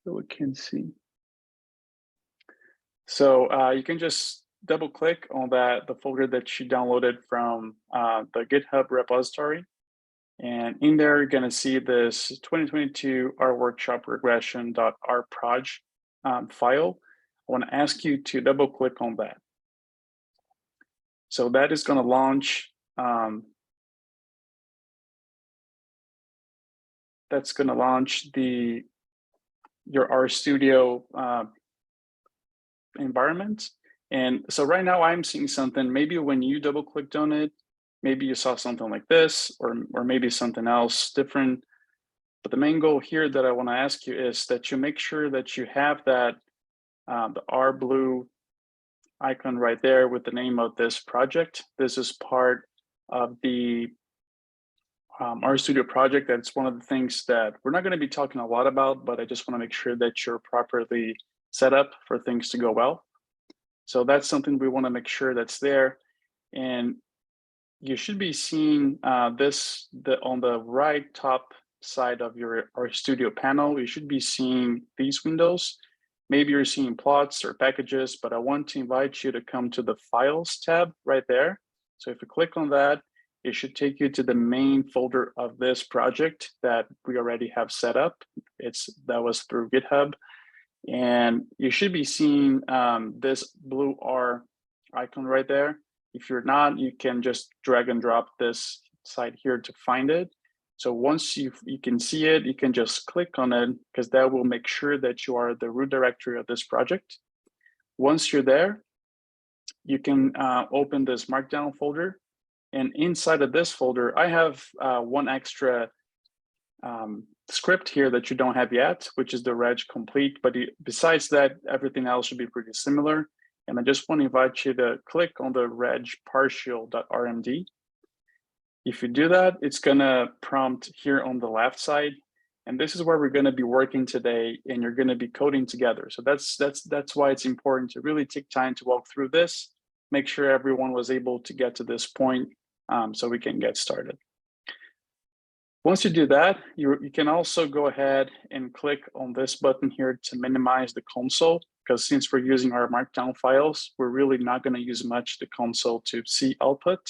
so we can see. So you can just double click on the folder that you downloaded from the GitHub repository. And in there, you're gonna see this 2022 R workshop regression.rproj file. I wanna ask you to double click on that. So that is gonna launch, that's gonna launch your RStudio environment. And so right now I'm seeing something, maybe when you double clicked on it, maybe you saw something like this, or maybe something else different. But the main goal here that I want to ask you is that you make sure that you have that the R blue icon right there with the name of this project. This is part of the RStudio project. That's one of the things that we're not going to be talking a lot about, but I just want to make sure that you're properly set up for things to go well. So that's something we want to make sure that's there. And you should be seeing on the right top side of your RStudio panel, you should be seeing these windows. Maybe you're seeing plots or packages, but I want to invite you to come to the Files tab right there. So if you click on that, it should take you to the main folder of this project that we already have set up. That was through GitHub. And you should be seeing this blue R icon right there. If you're not, you can just drag and drop this side here to find it. So once you can see it, you can just click on it, because that will make sure that you are the root directory of this project. Once you're there, you can open this markdown folder. And inside of this folder, I have one extra script here that you don't have yet, which is the reg complete. But besides that, everything else should be pretty similar. And I just want to invite you to click on the reg partial.rmd. If you do that, it's going to prompt here on the left side. And this is where we're going to be working today, and you're going to be coding together. So that's why it's important to really take time to walk through this, make sure everyone was able to get to this point so we can get started. Once you do that, you can also go ahead and click on this button here to minimize the console, because since we're using our markdown files, we're really not going to use much the console to see output.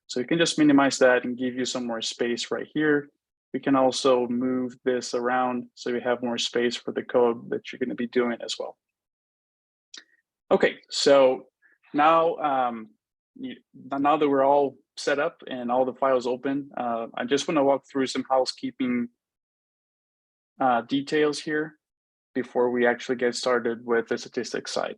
So you can just minimize that and give you some more space right here. We can also move this around so you have more space for the code that you're going to be doing as well. Okay, so now, now that we're all set up and all the files open, I just want to walk through some housekeeping details here before we actually get started with the statistics side.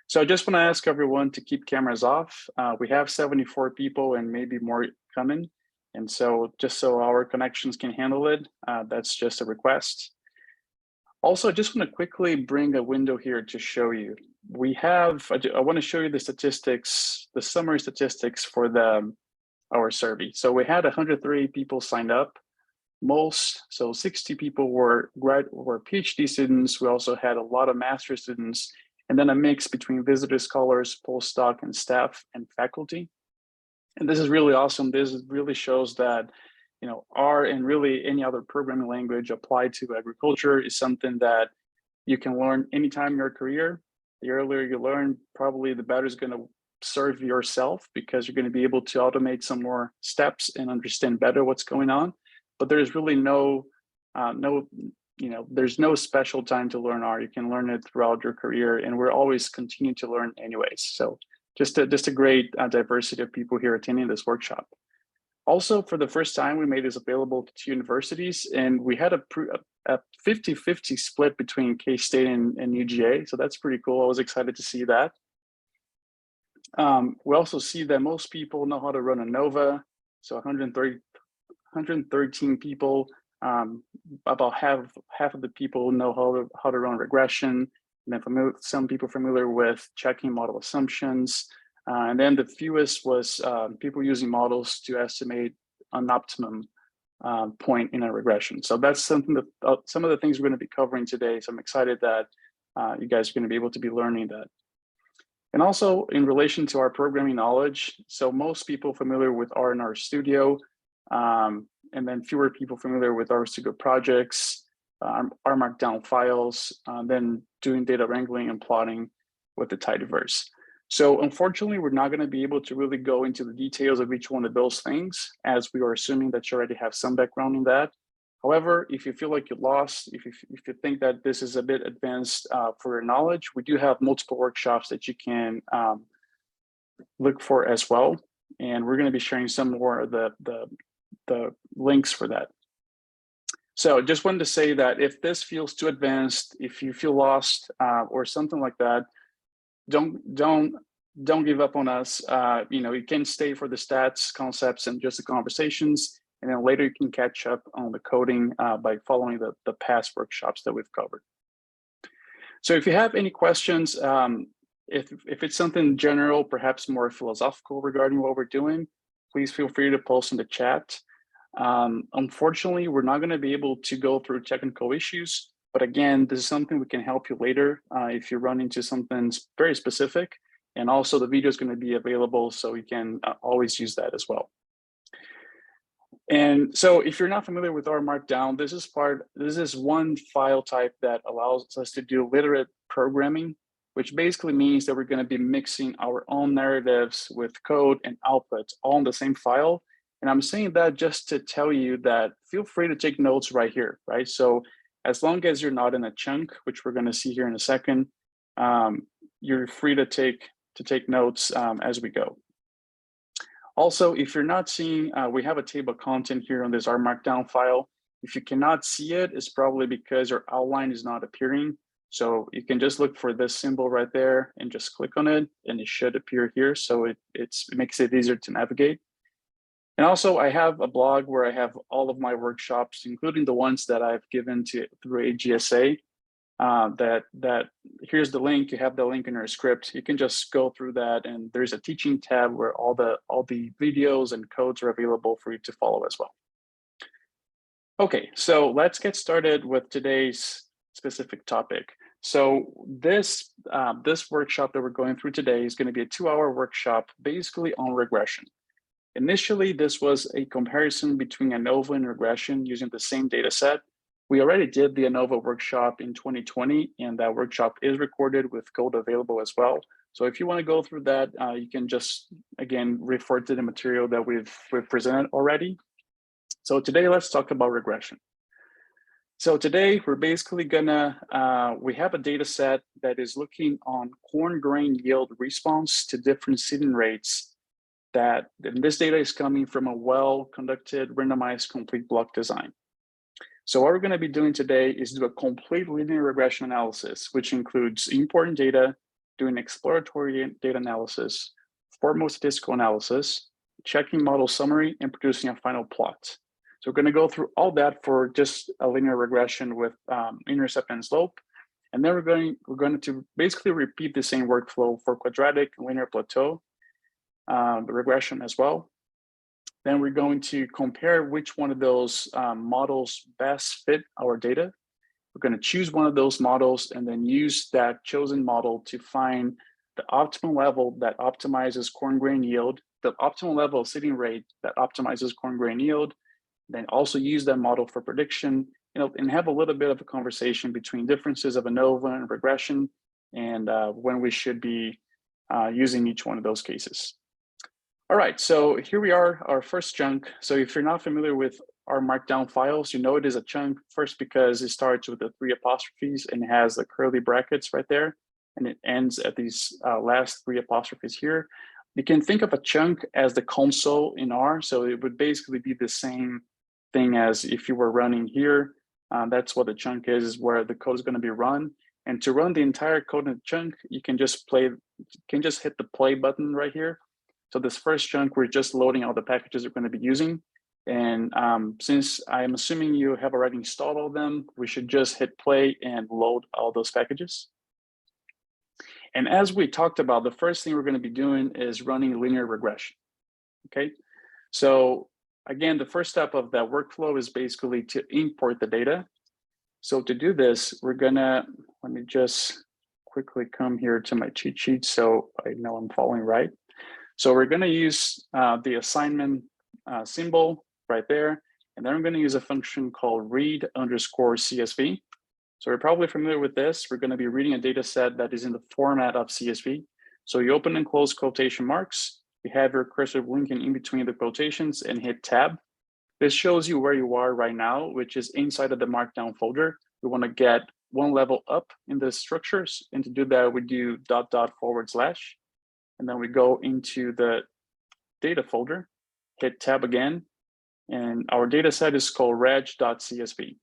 So I just want to ask everyone to keep cameras off. We have 74 people and maybe more coming. And so just so our connections can handle it, that's just a request. Also, I just want to quickly bring a window here to show you. I want to show you the statistics, the summary statistics for our survey. So we had 103 people signed up. So 60 people were PhD students. We also had a lot of master's students, and then a mix between visitor scholars, postdoc, and staff and faculty. And this is really awesome. This really shows that, you know, R and really any other programming language applied to agriculture is something that you can learn anytime in your career. The earlier you learn, probably the better it's going to serve yourself, because you're going to be able to automate some more steps and understand better what's going on. But there's really there's no special time to learn R. You can learn it throughout your career, and we're always continuing to learn anyways. So just a great diversity of people here attending this workshop. Also, for the first time, we made this available to 2 universities, and we had a 50-50 split between K-State and UGA. So that's pretty cool. I was excited to see that. We also see that most people know how to run ANOVA. So 113 people, about half of the people know how to run regression, and then some people familiar with checking model assumptions. And then the fewest was people using models to estimate an optimum point in a regression. So that's something that some of the things we're going to be covering today. So I'm excited that you guys are going to be able to be learning that. And also in relation to our programming knowledge, so most people familiar with R and RStudio, and then fewer people familiar with RStudio projects. our markdown files, then doing data wrangling and plotting with the tidyverse. So unfortunately, we're not going to be able to really go into the details of each one of those things, as we are assuming that you already have some background in that. However, if you feel like you're lost, if you think that this is a bit advanced for your knowledge, we do have multiple workshops that you can look for as well. And we're going to be sharing some more of the links for that. So just wanted to say that if this feels too advanced, if you feel lost or something like that, don't give up on us. You can stay for the stats, concepts, and just the conversations, and then later you can catch up on the coding by following the past workshops that we've covered. So if you have any questions, if it's something general, perhaps more philosophical regarding what we're doing, please feel free to post in the chat. Unfortunately, we're not going to be able to go through technical issues, but again, this is something we can help you later if you run into something very specific. And also the video is going to be available, so you can always use that as well. And so if you're not familiar with R Markdown, this is one file type that allows us to do literate programming, which basically means that we're going to be mixing our own narratives with code and outputs all in the same file. And I'm saying that just to tell you that feel free to take notes right here, right? So as long as you're not in a chunk, which we're going to see here in a second, you're free to take notes as we go. Also, if you're not seeing, we have a table of content here on this R Markdown file. If you cannot see it, it's probably because your outline is not appearing. So you can just look for this symbol right there and just click on it, and it should appear here. So it makes it easier to navigate. And also, I have a blog where I have all of my workshops, including the ones that I've given through AGSA. Here's the link. You have the link in your script. You can just go through that, and there's a teaching tab where all the videos and codes are available for you to follow as well. Okay, so let's get started with today's specific topic. So this workshop that we're going through today is going to be a 2-hour workshop basically on regression. Initially, this was a comparison between ANOVA and regression using the same data set. We already did the ANOVA workshop in 2020, and that workshop is recorded with code available as well. So if you want to go through that, you can just, again, refer to the material that we've presented already. So today, let's talk about regression. So today, we're basically we have a data set that is looking on corn grain yield response to different seeding rates. And this data is coming from a well-conducted randomized complete block design. So what we're going to be doing today is do a complete linear regression analysis, which includes important data, doing exploratory data analysis, formal statistical analysis, checking model summary, and producing a final plot. So we're going to go through all that for just a linear regression with intercept and slope. And then we're going to basically repeat the same workflow for quadratic and linear plateau, the regression as well. Then we're going to compare which one of those models best fit our data. We're going to choose one of those models and then use that chosen model to find the optimal level that optimizes corn grain yield, the optimal level of seeding rate that optimizes corn grain yield, then also use that model for prediction, and have a little bit of a conversation between differences of ANOVA and regression, and when we should be using each one of those cases. All right, so here we are, our first chunk. So if you're not familiar with our markdown files, you know it is a chunk first because it starts with the 3 apostrophes and has the curly brackets right there, and it ends at these last 3 apostrophes here. You can think of a chunk as the console in R, so it would basically be the same thing as if you were running here. That's what the chunk is where the code is going to be run. And to run the entire code in the chunk, you can just hit the play button right here. So this first chunk, we're just loading all the packages we're going to be using. And since I'm assuming you have already installed all of them, we should just hit play and load all those packages. And as we talked about, the first thing we're going to be doing is running linear regression. Okay, so again, the first step of that workflow is basically to import the data. So to do this, let me just quickly come here to my cheat sheet so I know I'm following right. So we're going to use the assignment symbol right there. And then I'm going to use a function called read underscore CSV. So you're probably familiar with this. We're going to be reading a data set that is in the format of CSV. So you open and close quotation marks. You have your cursor blinking in between the quotations and hit tab. This shows you where you are right now, which is inside of the markdown folder. We want to get one level up in the structures. And to do that, we do .. And then we go into the data folder, hit tab again, and our data set is called reg.csv.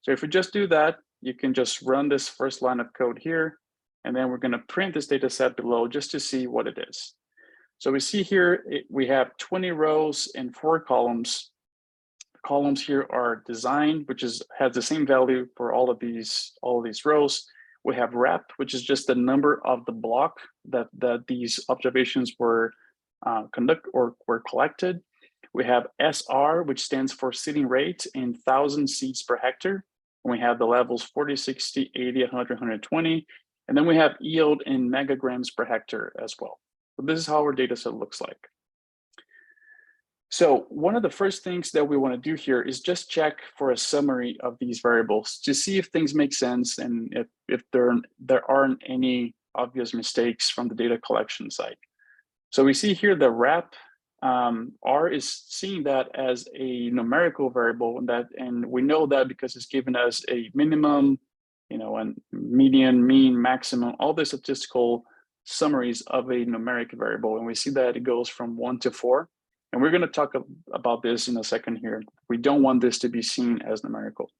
So if we just do that, you can just run this first line of code here, and then we're going to print this data set below just to see what it is. So we see here, we have 20 rows and 4 columns. The columns here are design, which has the same value for all of these rows. We have rep, which is just the number of the block that these observations were collected. We have SR, which stands for sitting rate in 1,000 seats per hectare. And we have the levels 40, 60, 80, 100, 120. And then we have yield in megagrams per hectare as well. So this is how our data set looks like. So one of the first things that we want to do here is just check for a summary of these variables to see if things make sense and if there aren't any obvious mistakes from the data collection side. So we see here the rep R is seeing that as a numerical variable, and we know that because it's given us a minimum, and median, mean, maximum, all the statistical summaries of a numeric variable, and we see that it goes from 1 to 4. And we're going to talk about this in a second here. We don't want this to be seen as numerical.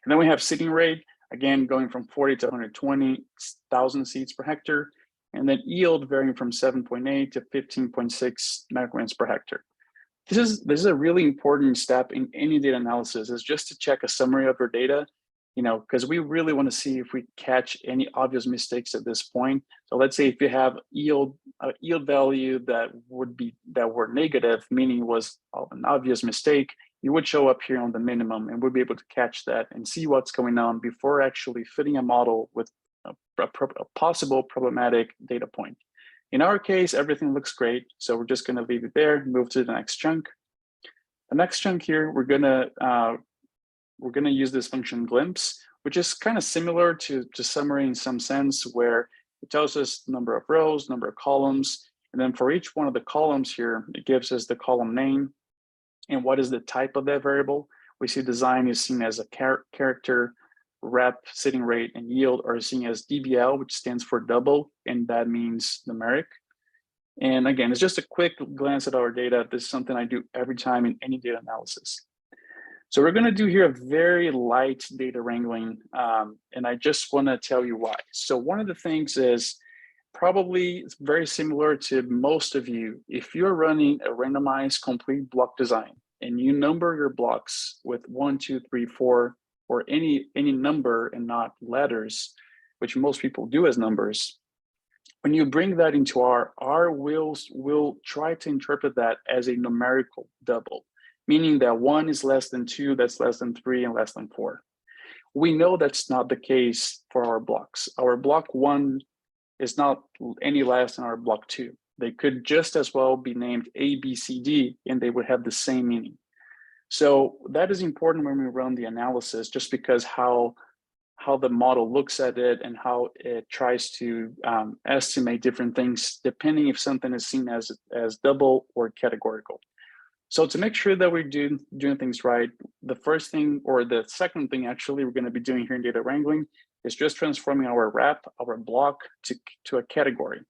And then we have sitting rate, again, going from 40 to 120,000 seats per hectare, and then yield varying from 7.8 to 15.6 micrograms per hectare. This is a really important step in any data analysis, is just to check a summary of your data, because we really want to see if we catch any obvious mistakes at this point. So let's say if you have a yield value that were negative, meaning it was an obvious mistake, you would show up here on the minimum, and we'll be able to catch that and see what's going on before actually fitting a model with a possible problematic data point. In our case, everything looks great, so we're just going to leave it there and move to the next chunk. The next chunk here, we're going to use this function glimpse, which is kind of similar to summary in some sense, where it tells us the number of rows, number of columns, and then for each one of the columns here, it gives us the column name and what is the type of that variable. We see design is seen as a character, rep, sitting rate, and yield are seen as DBL, which stands for double, and that means numeric. And again, it's just a quick glance at our data. This is something I do every time in any data analysis. So we're going to do here a very light data wrangling, and I just want to tell you why. So one of the things is probably very similar to most of you. If you're running a randomized complete block design and you number your blocks with 1, 2, 3, 4, or any number and not letters, which most people do as numbers, when you bring that into R will try to interpret that as a numerical double, meaning that 1 is less than 2, that's less than 3, and less than 4. We know that's not the case for our blocks. Our block 1 is not any less than our block 2. They could just as well be named A, B, C, D, and they would have the same meaning. So that is important when we run the analysis, just because how the model looks at it and how it tries to estimate different things, depending if something is seen as double or categorical. So to make sure that we're doing things right, the first thing, or the second thing actually we're going to be doing here in data wrangling, is just transforming our rep, our block, to a category.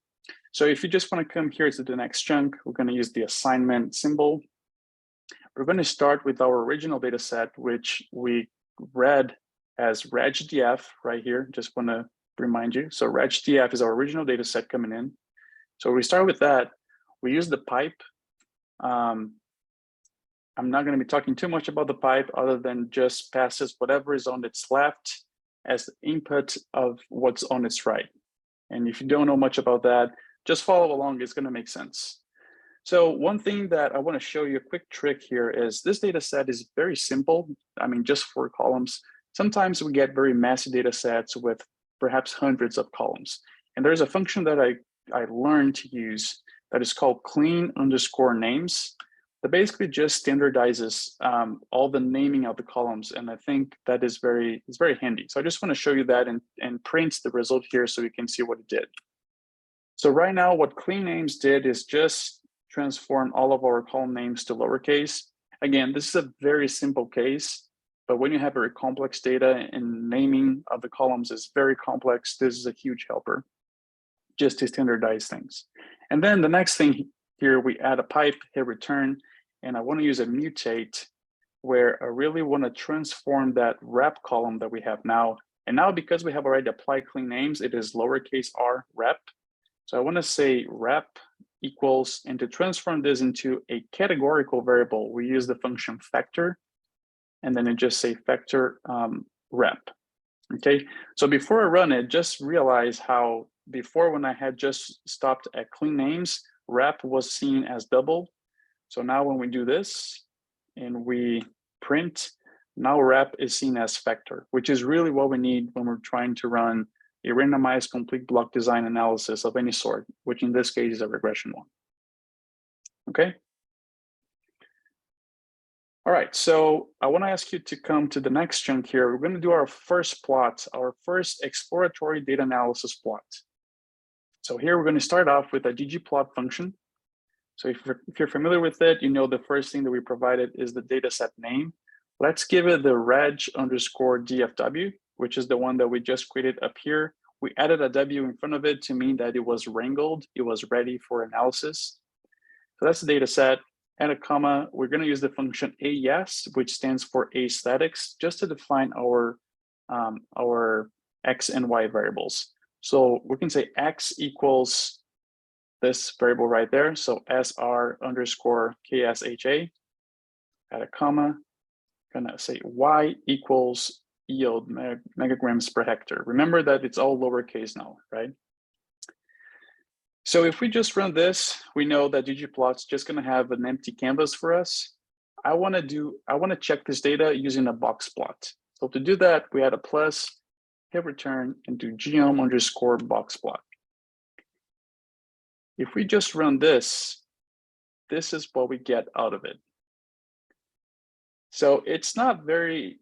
So if you just want to come here to the next chunk, we're going to use the assignment symbol. We're going to start with our original data set, which we read as regdf right here. Just want to remind you. So regdf is our original data set coming in. So we start with that. We use the pipe. I'm not going to be talking too much about the pipe other than just passes whatever is on its left as the input of what's on its right. And if you don't know much about that, just follow along, it's going to make sense. So one thing that I want to show you, a quick trick here, is this data set is very simple. I mean, just 4 columns. Sometimes we get very messy data sets with perhaps hundreds of columns. And there's a function that I learned to use that is called clean_names. that basically just standardizes all the naming of the columns. And I think that is very handy. So I just want to show you that and print the result here so you can see what it did. So right now, what clean names did is just transform all of our column names to lowercase. Again, this is a very simple case, but when you have very complex data and naming of the columns is very complex, this is a huge helper just to standardize things. And then the next thing here, we add a pipe, hit return, and I want to use a mutate where I really want to transform that rep column that we have now. And now because we have already applied clean names, it is lowercase r rep. So I want to say rep equals, and to transform this into a categorical variable, we use the function factor, and then it just say factor rep. Okay, so before I run it, just realize how before when I had just stopped at clean names, rep was seen as double. So now when we do this and we print, now rep is seen as factor, which is really what we need when we're trying to run a randomized complete block design analysis of any sort, which in this case is a regression one. Okay. All right, so I want to ask you to come to the next chunk here. We're going to do our first plot, our first exploratory data analysis plot. So here we're going to start off with a ggplot function. So if you're familiar with it, you know the first thing that we provided is the data set name. Let's give it the reg_dfw, which is the one that we just created up here. We added a W in front of it to mean that it was wrangled, it was ready for analysis. So that's the data set. Add a comma, we're going to use the function AES, which stands for aesthetics, just to define our X and Y variables. So we can say X equals this variable right there. So SR_KSHA, add a comma, gonna say Y equals yield megagrams per hectare. Remember that it's all lowercase now, right? So if we just run this, we know that ggplot's just gonna have an empty canvas for us. I wanna check this data using a box plot. So to do that, we add a plus, hit return, and do geom_boxplot. If we just run this, this is what we get out of it. So it's not very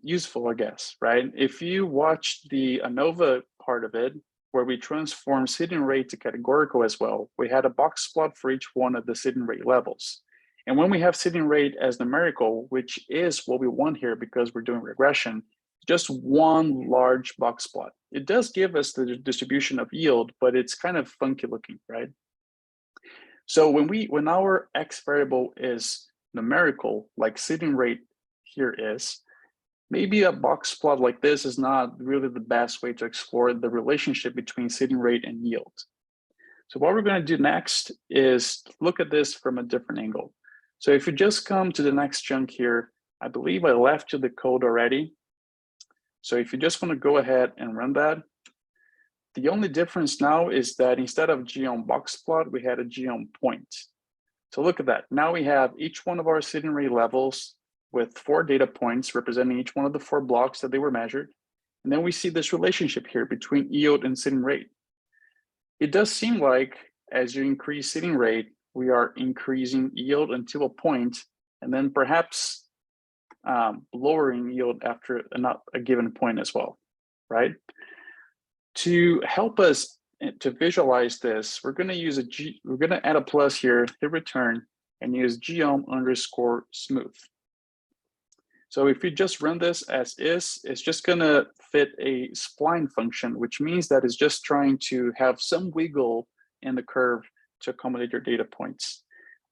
useful, I guess, right? If you watch the ANOVA part of it, where we transform seeding rate to categorical as well, we had a box plot for each one of the seeding rate levels. And when we have seeding rate as numerical, which is what we want here because we're doing regression, just one large box plot. It does give us the distribution of yield, but it's kind of funky looking, right? So when our X variable is numerical, like seeding rate here is, maybe a box plot like this is not really the best way to explore the relationship between seeding rate and yield. So what we're going to do next is look at this from a different angle. So if you just come to the next chunk here, I believe I left you the code already. So if you just want to go ahead and run that, the only difference now is that instead of geom box plot, we had a geom point. So look at that. Now we have each one of our seeding rate levels with 4 data points representing each one of the 4 blocks that they were measured. And then we see this relationship here between yield and seeding rate. It does seem like as you increase seeding rate, we are increasing yield until a point, and then perhaps lowering yield after a given point as well, right? To help us to visualize this, we're going to add a plus here, hit return, and use geom_smooth. So if you just run this as is, it's just going to fit a spline function, which means that it's just trying to have some wiggle in the curve to accommodate your data points.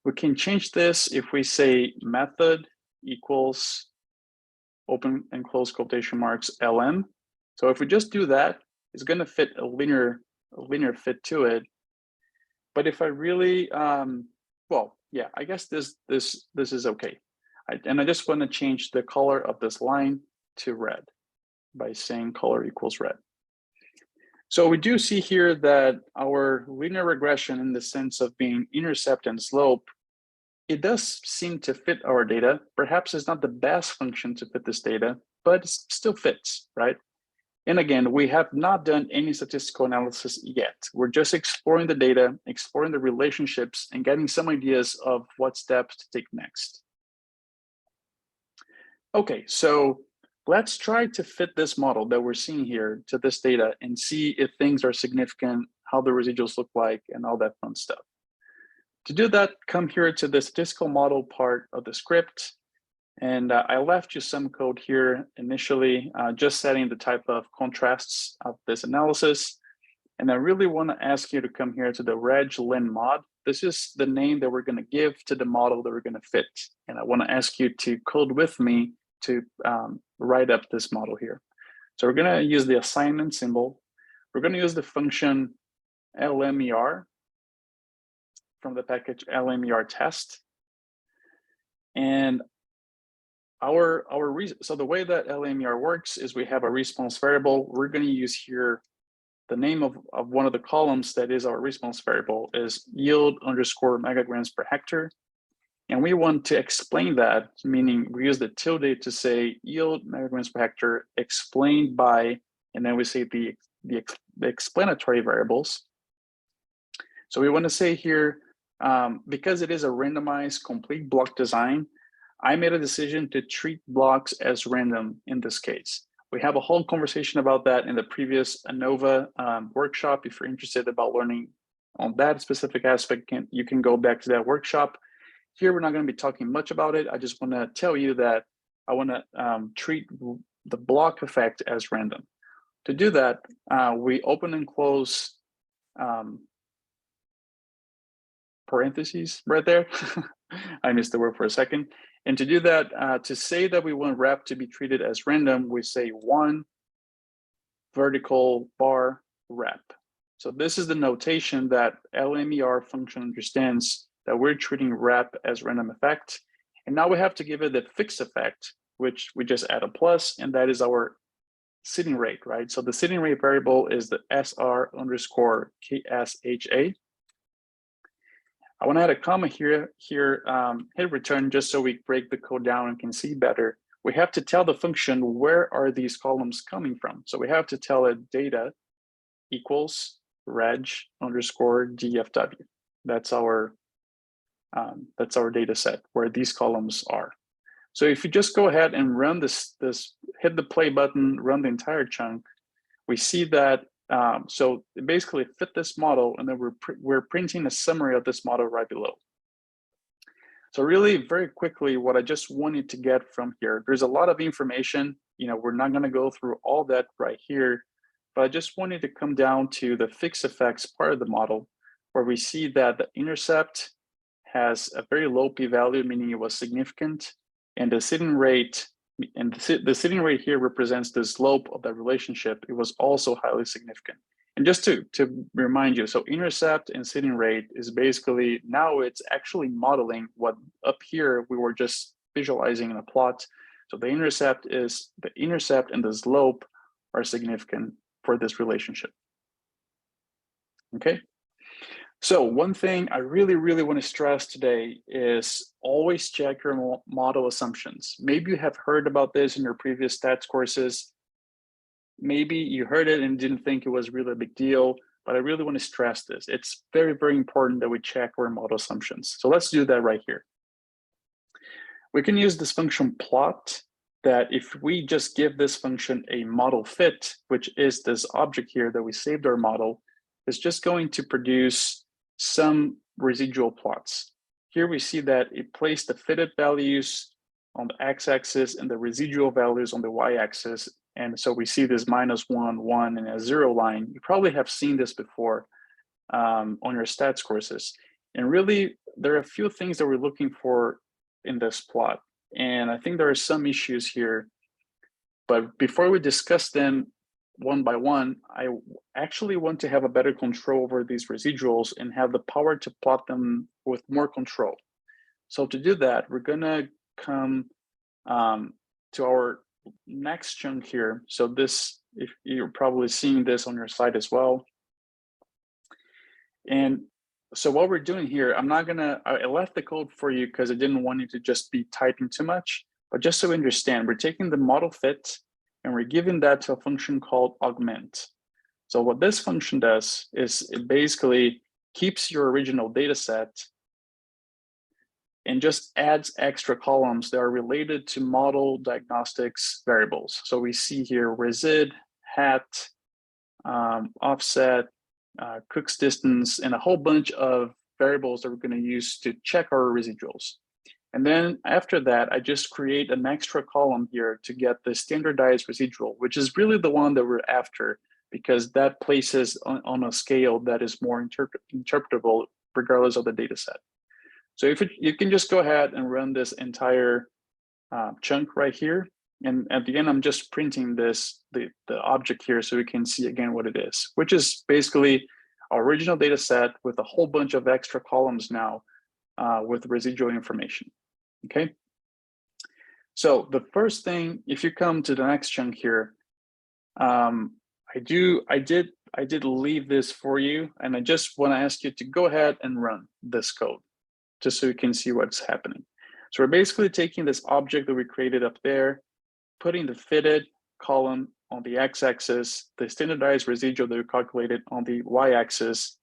We can change this if we say method equals open and close quotation marks LM. So if we just do that, it's going to fit a linear fit to it. But if I really, well, yeah, I guess this is okay. And I just want to change the color of this line to red by saying color equals red. So we do see here that our linear regression in the sense of being intercept and slope, it does seem to fit our data. Perhaps it's not the best function to fit this data, but it still fits, right? And again, we have not done any statistical analysis yet. We're just exploring the data, exploring the relationships, and getting some ideas of what steps to take next. Okay, so let's try to fit this model that we're seeing here to this data and see if things are significant, how the residuals look like, and all that fun stuff. To do that, come here to the statistical model part of the script. And I left you some code here initially, just setting the type of contrasts of this analysis. And I really want to ask you to come here to the reg-lin mod. This is the name that we're going to give to the model that we're going to fit. And I want to ask you to code with me to write up this model here. So we're going to use the assignment symbol. We're going to use the function LMER from the package LMER test. And so the way that LMER works is we have a response variable. We're going to use here the name of one of the columns that is our response variable is yield underscore megagrams per hectare. And we want to explain that, meaning we use the tilde to say yield megagrams per hectare explained by, and then we say the explanatory variables. So we want to say here, because it is a randomized complete block design, I made a decision to treat blocks as random in this case. We have a whole conversation about that in the previous ANOVA workshop. If you're interested about learning on that specific aspect, you can go back to that workshop. Here, we're not going to be talking much about it. I just want to tell you that I want to treat the block effect as random. To do that, we open and close parentheses right there. I missed the word for a second. And to do that, to say that we want rep to be treated as random, we say 1 vertical bar rep. So this is the notation that LMER function understands that we're treating rep as random effect. And now we have to give it the fixed effect, which we just add a plus, and that is our sitting rate, right? So the sitting rate variable is the SR underscore KSHA. I want to add a comma here, hit return, just so we break the code down and can see better. We have to tell the function, where are these columns coming from? So we have to tell it data equals reg underscore DFW. That's our data set where these columns are. So if you just go ahead and run this, hit the play button, run the entire chunk, we see that so it basically fit this model, and then we're printing a summary of this model right below. So really, very quickly, what I just wanted to get from here, there's a lot of information. We're not going to go through all that right here, but I just wanted to come down to the fixed effects part of the model, where we see that the intercept has a very low p-value, meaning it was significant, and the sitting rate. And the sitting rate here represents the slope of that relationship. It was also highly significant. And just to remind you, so intercept and sitting rate is basically, now it's actually modeling what up here we were just visualizing in a plot. So the intercept and the slope are significant for this relationship. Okay. So one thing I really, really want to stress today is always check your model assumptions. Maybe you have heard about this in your previous stats courses. Maybe you heard it and didn't think it was really a big deal, but I really want to stress this. It's very, very important that we check our model assumptions. So let's do that right here. We can use this function plot, that if we just give this function a model fit, which is this object here that we saved our model, it's just going to produce some residual plots. Here we see that it placed the fitted values on the x-axis and the residual values on the y-axis. And so we see this -1, 1, and a 0 line. You probably have seen this before on your stats courses. And really, there are a few things that we're looking for in this plot. And I think there are some issues here. But before we discuss them one by one, I actually want to have a better control over these residuals and have the power to plot them with more control. So to do that, we're gonna come to our next chunk here. So this, if you're probably seeing this on your side as well. And so what we're doing here, I left the code for you because I didn't want you to just be typing too much, but just so we understand, we're taking the model fit and we're giving that to a function called augment. So what this function does is it basically keeps your original data set and just adds extra columns that are related to model diagnostics variables. So we see here resid, hat, offset, Cook's distance, and a whole bunch of variables that we're going to use to check our residuals. And then after that, I just create an extra column here to get the standardized residual, which is really the one that we're after, because that places on a scale that is more interpretable regardless of the data set. So if you can just go ahead and run this entire chunk right here. And at the end, I'm just printing this, the object here, so we can see again what it is, which is basically our original data set with a whole bunch of extra columns now with residual information, okay? So the first thing, if you come to the next chunk here, I did leave this for you, and I just want to ask you to go ahead and run this code, just so you can see what's happening. So we're basically taking this object that we created up there, putting the fitted column on the x-axis, the standardized residual that we calculated on the y-axis,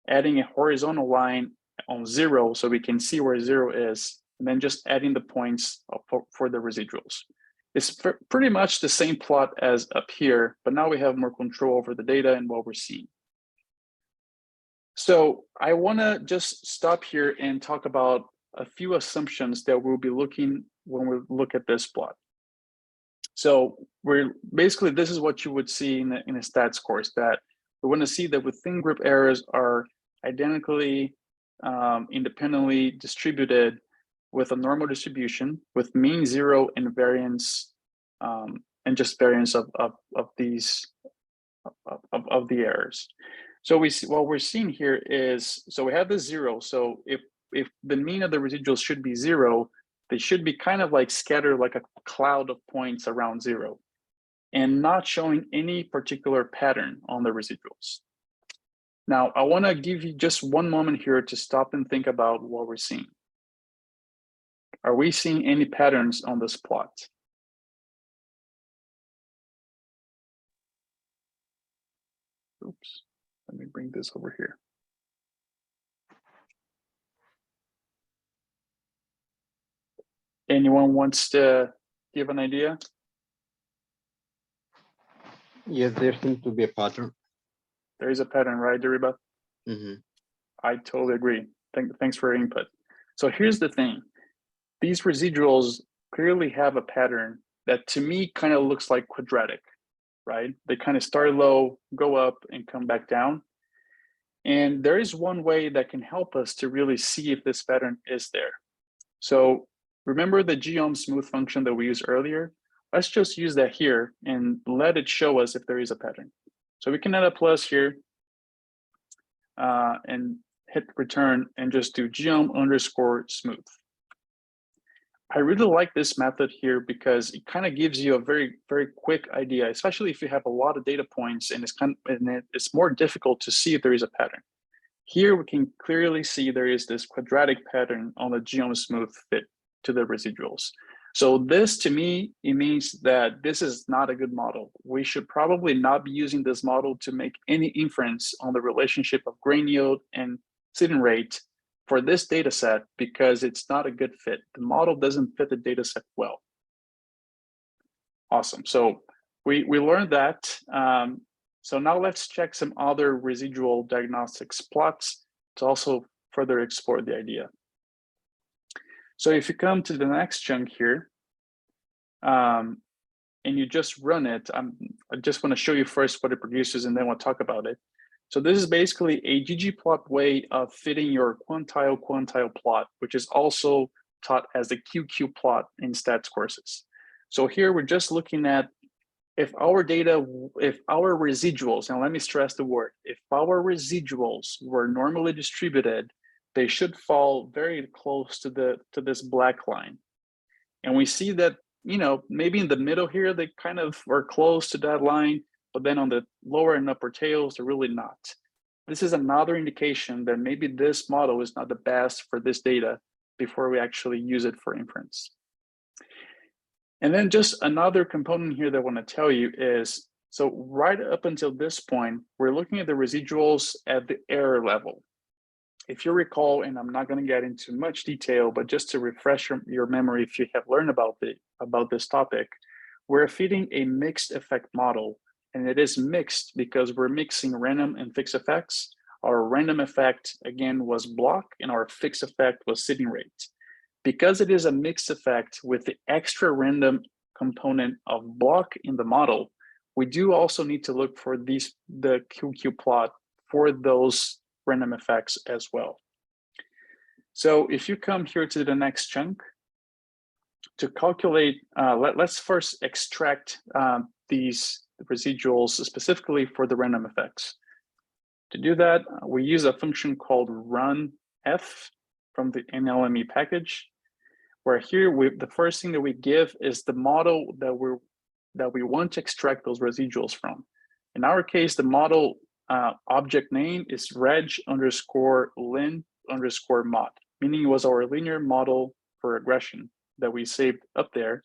adding a horizontal line on 0 so we can see where 0 is, and then just adding the points for the residuals. It's pretty much the same plot as up here, but now we have more control over the data and what we're seeing. So I want to just stop here and talk about a few assumptions that we'll be looking when we look at this plot. So we're basically, this is what you would see in a stats course, that we want to see that within group errors are identically independently distributed with a normal distribution with mean 0 and variance and just variance of these of the errors. So we see, what we're seeing here is, so we have the 0. So if the mean of the residuals should be 0, they should be kind of like scattered like a cloud of points around 0 and not showing any particular pattern on the residuals. Now, I want to give you just one moment here to stop and think about what we're seeing. Are we seeing any patterns on this plot? Oops, let me bring this over here. Anyone wants to give an idea? Yes, there seems to be a pattern. There is a pattern, right, Deriba? Mm-hmm. I totally agree. Thanks for your input. So here's the thing. These residuals clearly have a pattern that to me kind of looks like quadratic, right? They kind of start low, go up, and come back down. And there is one way that can help us to really see if this pattern is there. So remember the geom smooth function that we used earlier? Let's just use that here and let it show us if there is a pattern. So we can add a plus here and hit return and just do geom underscore smooth. I really like this method here because it kind of gives you a very, very quick idea, especially if you have a lot of data points and it's more difficult to see if there is a pattern. Here we can clearly see there is this quadratic pattern on the geom smooth fit to the residuals. So this, to me, it means that this is not a good model. We should probably not be using this model to make any inference on the relationship of grain yield and seeding rate for this data set because it's not a good fit. The model doesn't fit the data set well. Awesome. So we learned that. So now let's check some other residual diagnostics plots to also further explore the idea. So if you come to the next chunk here, and you just run it, I just want to show you first what it produces and then we'll talk about it. So this is basically a ggplot way of fitting your quantile plot, which is also taught as the QQ plot in stats courses. So here we're just looking at if our residuals, and let me stress the word, if our residuals were normally distributed, they should fall very close to this black line. And we see that, you know, maybe in the middle here, they kind of are close to that line, but then on the lower and upper tails, they're really not. This is another indication that maybe this model is not the best for this data before we actually use it for inference. And then just another component here that I want to tell you is, so right up until this point, we're looking at the residuals at the error level. If you recall, and I'm not going to get into much detail, but just to refresh your memory, if you have learned about this topic, we're feeding a mixed effect model, and it is mixed because we're mixing random and fixed effects. Our random effect, again, was block, and our fixed effect was sitting rate. Because it is a mixed effect with the extra random component of block in the model, we do also need to look for the QQ plot for those random effects as well. So if you come here to the next chunk, to calculate, let's first extract these residuals specifically for the random effects. To do that, we use a function called runF from the NLME package, where here the first thing that we give is the model that we want to extract those residuals from. In our case, the model object name is reg_lin_mod, meaning it was our linear model for regression that we saved up there.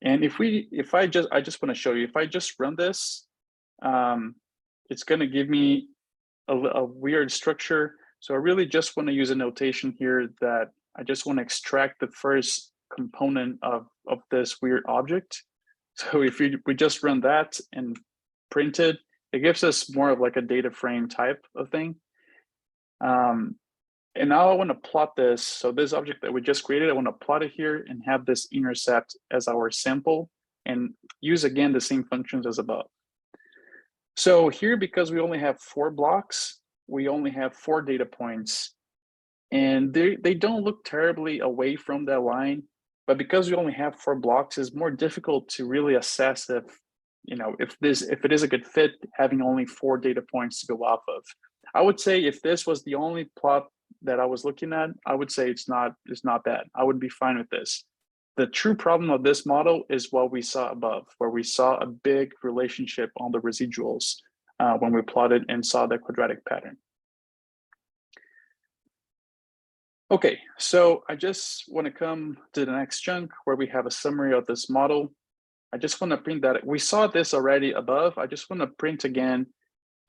And I just want to show you, if I just run this, it's going to give me a weird structure. So I really just want to use a notation here that I just want to extract the first component of this weird object. So if we just run that and print it, it gives us more of like a data frame type of thing. And now I want to plot this. So this object that we just created, I want to plot it here and have this intercept as our sample and use again the same functions as above. So here, because we only have 4 blocks, we only have 4 data points, and they don't look terribly away from that line, but because we only have 4 blocks, it's more difficult to really assess if it is a good fit having only 4 data points to go off of. I would say if this was the only plot that I was looking at, I would say it's not bad. I would be fine with this. The true problem of this model is what we saw above, where we saw a big relationship on the residuals when we plotted and saw the quadratic pattern. Okay, so I just want to come to the next chunk where we have a summary of this model. I just want to print that. We saw this already above. I just want to print again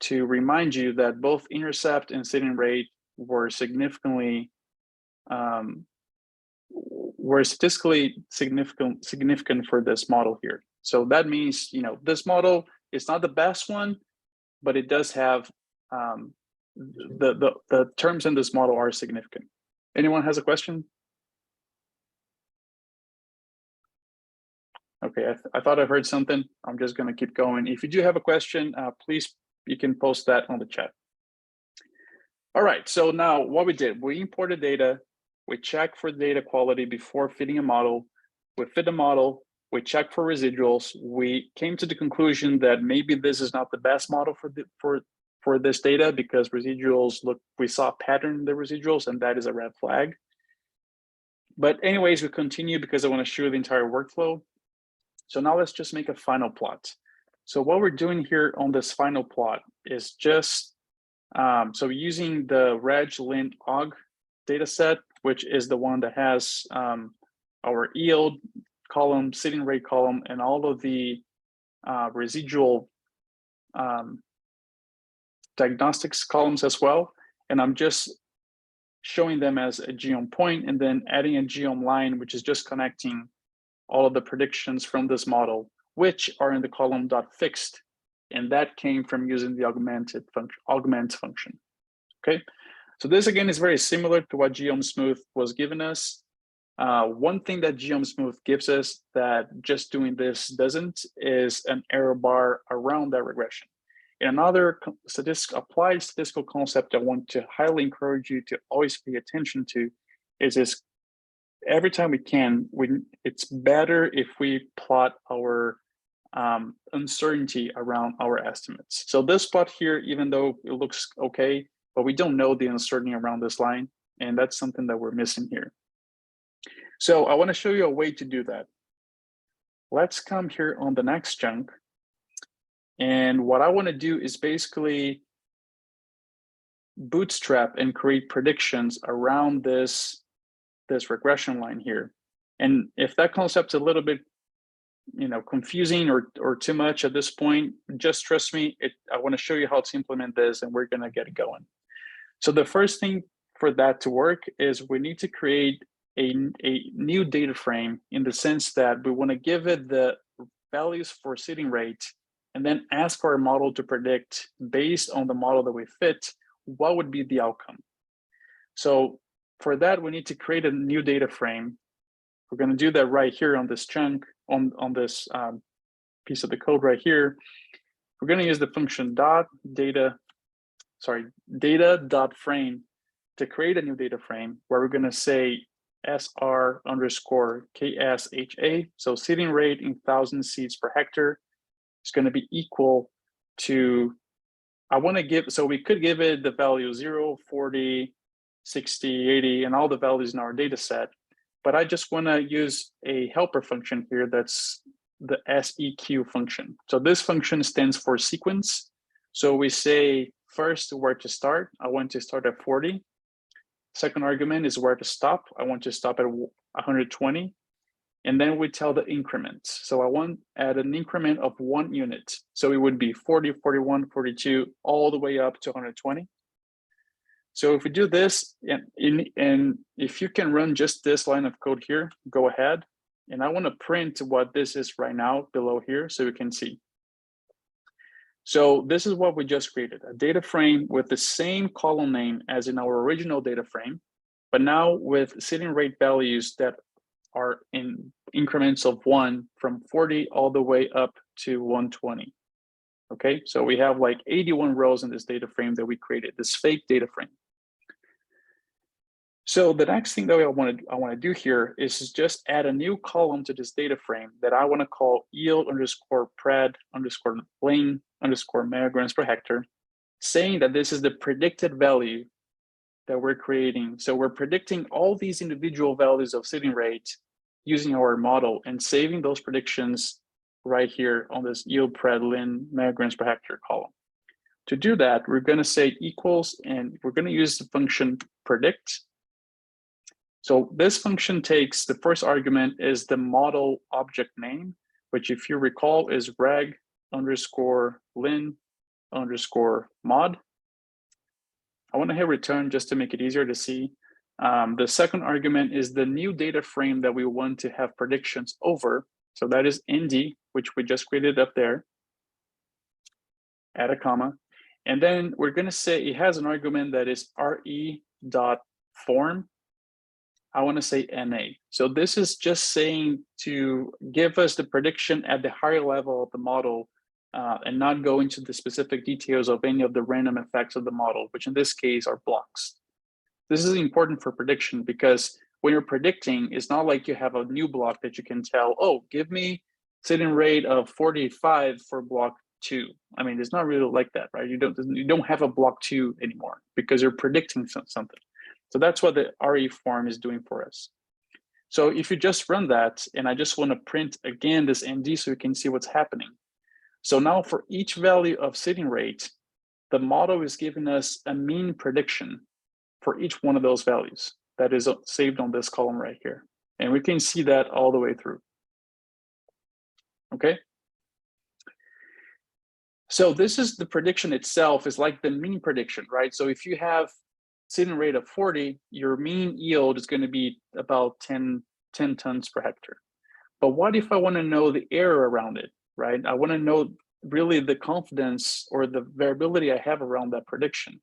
to remind you that both intercept and sitting rate were statistically significant for this model here. So that means, this model is not the best one, but it does have the terms in this model are significant. Anyone has a question? Okay, I thought I heard something. I'm just going to keep going. If you do have a question, please, you can post that on the chat. All right, so now what we did, we imported data, we checked for data quality before fitting a model, we fit the model, we checked for residuals, we came to the conclusion that maybe this is not the best model for this data because residuals we saw a pattern in the residuals, and that is a red flag. But anyways, we continue because I want to show the entire workflow. So now let's just make a final plot. So what we're doing here on this final plot is just, so using the reg_lin_og data set, which is the one that has our yield column, sitting rate column, and all of the residual diagnostics columns as well. And I'm just showing them as a geom point and then adding a geom line, which is just connecting all of the predictions from this model, which are in the column .fixed. And that came from using the augment function. Okay, so this again is very similar to what geom_smooth was giving us. One thing that geom_smooth gives us that just doing this doesn't is an error bar around that regression. And another applied statistical concept I want to highly encourage you to always pay attention to is this: every time we can, it's better if we plot our uncertainty around our estimates. So this plot here, even though it looks okay, but we don't know the uncertainty around this line, and that's something that we're missing here. So I want to show you a way to do that. Let's come here on the next chunk. And what I want to do is basically bootstrap and create predictions around this regression line here. And if that concept's a little bit, confusing or too much at this point, just trust me, I want to show you how to implement this and we're going to get it going. So the first thing for that to work is we need to create a new data frame, in the sense that we want to give it the values for sitting rate and then ask our model to predict, based on the model that we fit, what would be the outcome. So for that, we need to create a new data frame. We're going to do that right here on this chunk, on this piece of the code right here. We're going to use the function data.frame to create a new data frame, where we're going to say SR_KSHA. So sitting rate in 1,000 seats per hectare is going to be equal to, so we could give it the value 0, 40, 60, 80, and all the values in our data set. But I just want to use a helper function here that's the SEQ function. So this function stands for sequence. So we say first where to start. I want to start at 40. Second argument is where to stop. I want to stop at 120. And then we tell the increments. So I want at an increment of 1 unit. So it would be 40, 41, 42, all the way up to 120. So if we do this, and if you can run just this line of code here, go ahead. And I want to print what this is right now below here so you can see. So this is what we just created, a data frame with the same column name as in our original data frame, but now with sitting rate values that are in increments of 1 from 40 all the way up to 120. Okay, so we have like 81 rows in this data frame that we created, this fake data frame. So the next thing that I want to do here is just add a new column to this data frame that I want to call yield_pred_lane_milligrams per hectare, saying that this is the predicted value that we're creating. So we're predicting all these individual values of sitting rate using our model and saving those predictions right here on this yield_pred_lane milligrams per hectare column. To do that, we're going to say equals, and we're going to use the function predict. So this function takes, the first argument is the model object name, which if you recall is reg_lin_mod. I want to hit return just to make it easier to see. The second argument is the new data frame that we want to have predictions over. So that is ND, which we just created up there. Add a comma. And then we're going to say it has an argument that is re.form. I want to say NA. So this is just saying to give us the prediction at the higher level of the model and not go into the specific details of any of the random effects of the model, which in this case are blocks. This is important for prediction because when you're predicting, it's not like you have a new block that you can tell, oh, give me sitting rate of 45 for block 2. I mean, it's not really like that, right? You don't have a block 2 anymore because you're predicting something. So that's what the RE form is doing for us. So if you just run that, and I just want to print again this ND so you can see what's happening. So now for each value of sitting rate, the model is giving us a mean prediction for each one of those values that is saved on this column right here. And we can see that all the way through. Okay. So this is the prediction itself, is like the mean prediction, right? So if you have sitting rate of 40, your mean yield is going to be about 10 tons per hectare. But what if I want to know the error around it, right? I want to know really the confidence or the variability I have around that prediction.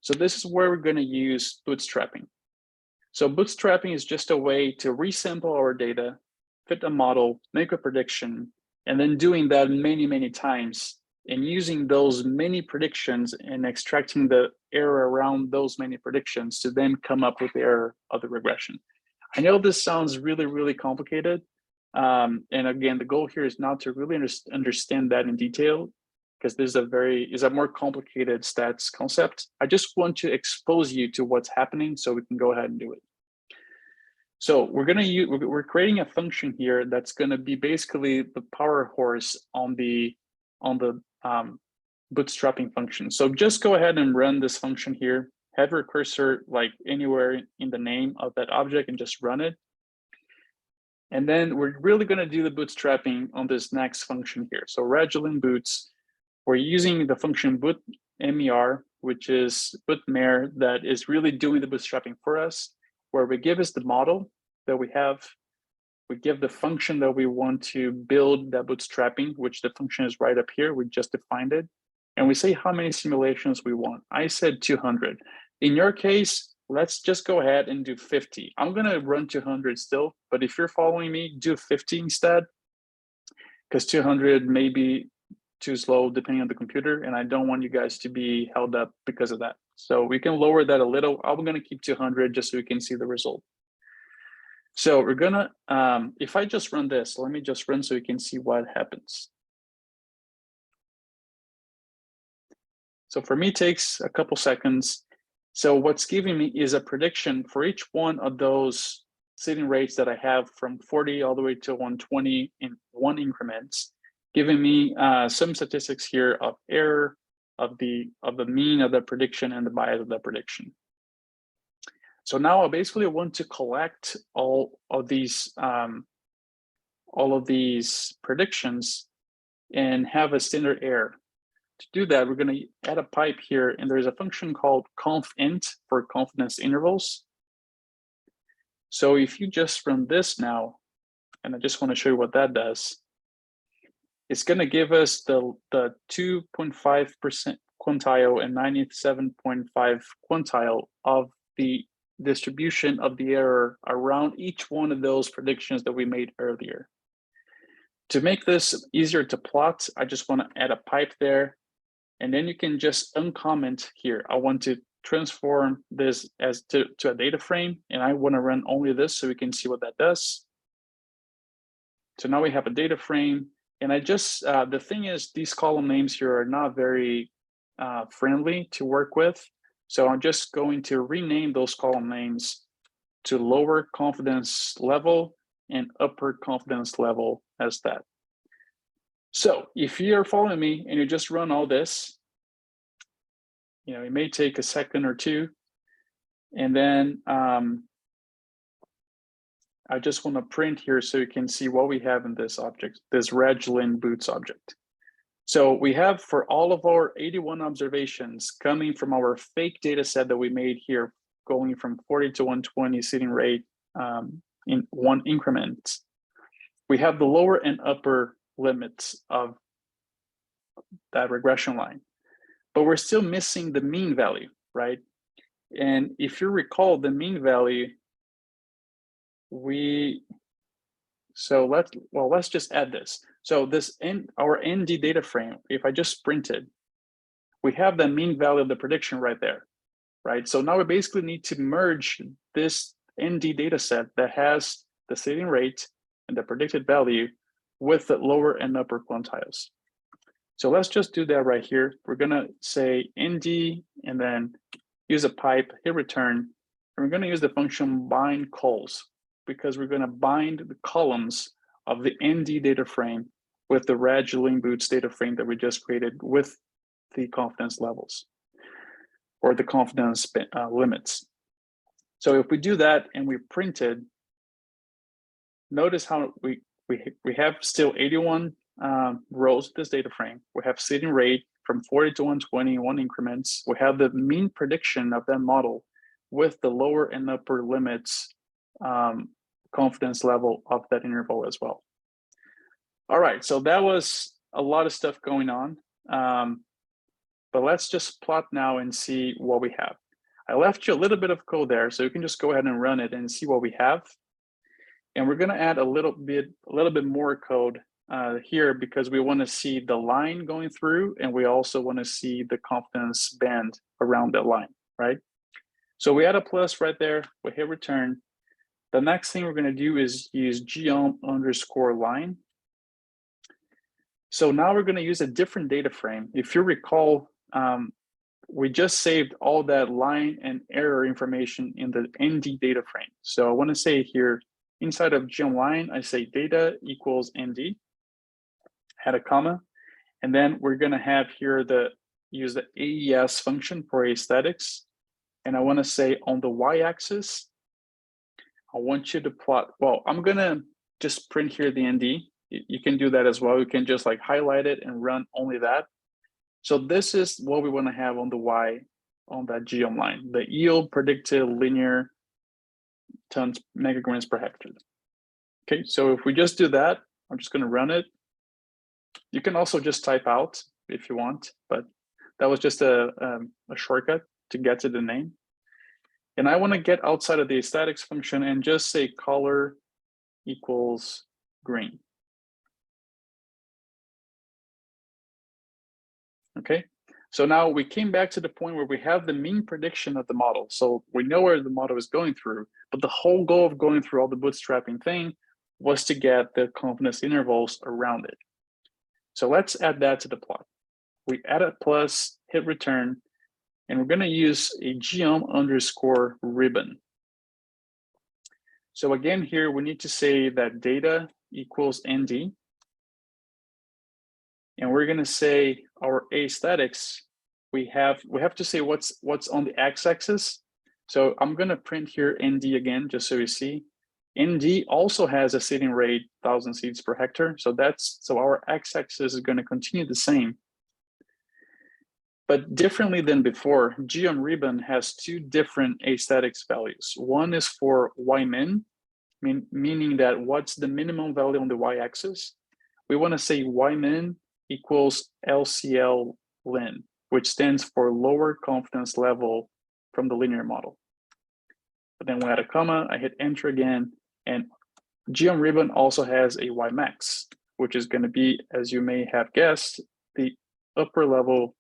So this is where we're going to use bootstrapping. So bootstrapping is just a way to resample our data, fit a model, make a prediction, and then doing that many, many times and using those many predictions and extracting the error around those many predictions to then come up with the error of the regression. I know this sounds really, really complicated. And again, the goal here is not to really understand that in detail, because this is a more complicated stats concept. I just want to expose you to what's happening so we can go ahead and do it. So we're creating a function here that's going to be basically the power horse on the bootstrapping function. So just go ahead and run this function here. Have your cursor like anywhere in the name of that object and just run it. And then we're really going to do the bootstrapping on this next function here. So regulating boots, we're using the function boot mer, which is bootmer, that is really doing the bootstrapping for us, where we give us the model that we have, we give the function that we want to build that bootstrapping, which the function is right up here, we just defined it, and we say how many simulations we want. I said 200. In your case, let's just go ahead and do 50. I'm gonna run 200 still, but if you're following me, do 50 instead, because 200 may be too slow depending on the computer, and I don't want you guys to be held up because of that. So we can lower that a little. I'm gonna keep 200 just so we can see the result. So we're gonna, if I just run this, let me just run so you can see what happens. So for me, it takes a couple seconds. So what's giving me is a prediction for each one of those sitting rates that I have from 40 all the way to 120 in one increments, giving me some statistics here of error, of the mean of the prediction and the bias of the prediction. So now I basically want to collect all of these predictions and have a standard error. To do that, we're going to add a pipe here, and there's a function called confint for confidence intervals. So if you just run this now, and I just want to show you what that does, it's going to give us the 2.5% quantile and 97.5 quantile of the distribution of the error around each one of those predictions that we made earlier. To make this easier to plot, I just want to add a pipe there, and then you can just uncomment here. I want to transform this as to a data frame, and I want to run only this so we can see what that does. So now we have a data frame, and I just, the thing is, these column names here are not very friendly to work with. So I'm just going to rename those column names to lower confidence level and upper confidence level as that. So if you're following me and you just run all this, it may take a second or two. And then I just want to print here so you can see what we have in this object, this regulating boots object. So we have, for all of our 81 observations coming from our fake data set that we made here, going from 40 to 120 sitting rate in one increment, we have the lower and upper limits of that regression line, but we're still missing the mean value, right? And if you recall the mean value, let's just add this. So our ND data frame, if I just print it, we have the mean value of the prediction right there, right? So now we basically need to merge this ND data set that has the sitting rate and the predicted value with the lower and upper quantiles. So let's just do that right here. We're gonna say ND and then use a pipe, hit return, and we're gonna use the function bind calls, because we're gonna bind the columns of the ND data frame with the regulating boots data frame that we just created with the confidence levels or the confidence limits. So if we do that and we print it, notice how we have still 81 rows of this data frame. We have sitting rate from 40 to 120 in one increments. We have the mean prediction of that model with the lower and upper limits confidence level of that interval as well. All right, so that was a lot of stuff going on, but let's just plot now and see what we have. I left you a little bit of code there, so you can just go ahead and run it and see what we have. And we're gonna add a little bit more code here, because we wanna see the line going through, and we also wanna see the confidence band around that line, right? So we add a plus right there, we hit return. The next thing we're gonna do is use geom_line. So now we're gonna use a different data frame. If you recall, we just saved all that line and error information in the ND data frame. So I wanna say here, inside of geom_line, I say data equals ND, add a comma, and then we're gonna have here use the AES function for aesthetics. And I wanna say on the y-axis, I want you to plot, well, I'm gonna just print here the ND. You can do that as well. You can just like highlight it and run only that. So this is what we want to have on the Y on that geom line, the yield predicted linear tons megagrams per hectare. Okay, so if we just do that, I'm just going to run it. You can also just type out if you want, but that was just a shortcut to get to the name. And I want to get outside of the statics function and just say color equals green. Okay, so now we came back to the point where we have the mean prediction of the model. So we know where the model is going through, but the whole goal of going through all the bootstrapping thing was to get the confidence intervals around it. So let's add that to the plot. We add a plus, hit return, and we're going to use a geom underscore ribbon. So again, here we need to say that data equals ND. And we're going to say our aesthetics, we have to say what's on the x-axis. So I'm going to print here ND again, just so you see. ND also has a seeding rate, 1,000 seeds per hectare. So our x-axis is going to continue the same. But differently than before, geom ribbon has two different aesthetics values. One is for ymin, meaning that what's the minimum value on the y-axis. We want to say ymin equals LCL lin, which stands for lower confidence level from the linear model. But then we add a comma, I hit enter again, and geom ribbon also has a ymax, which is going to be, as you may have guessed, the upper level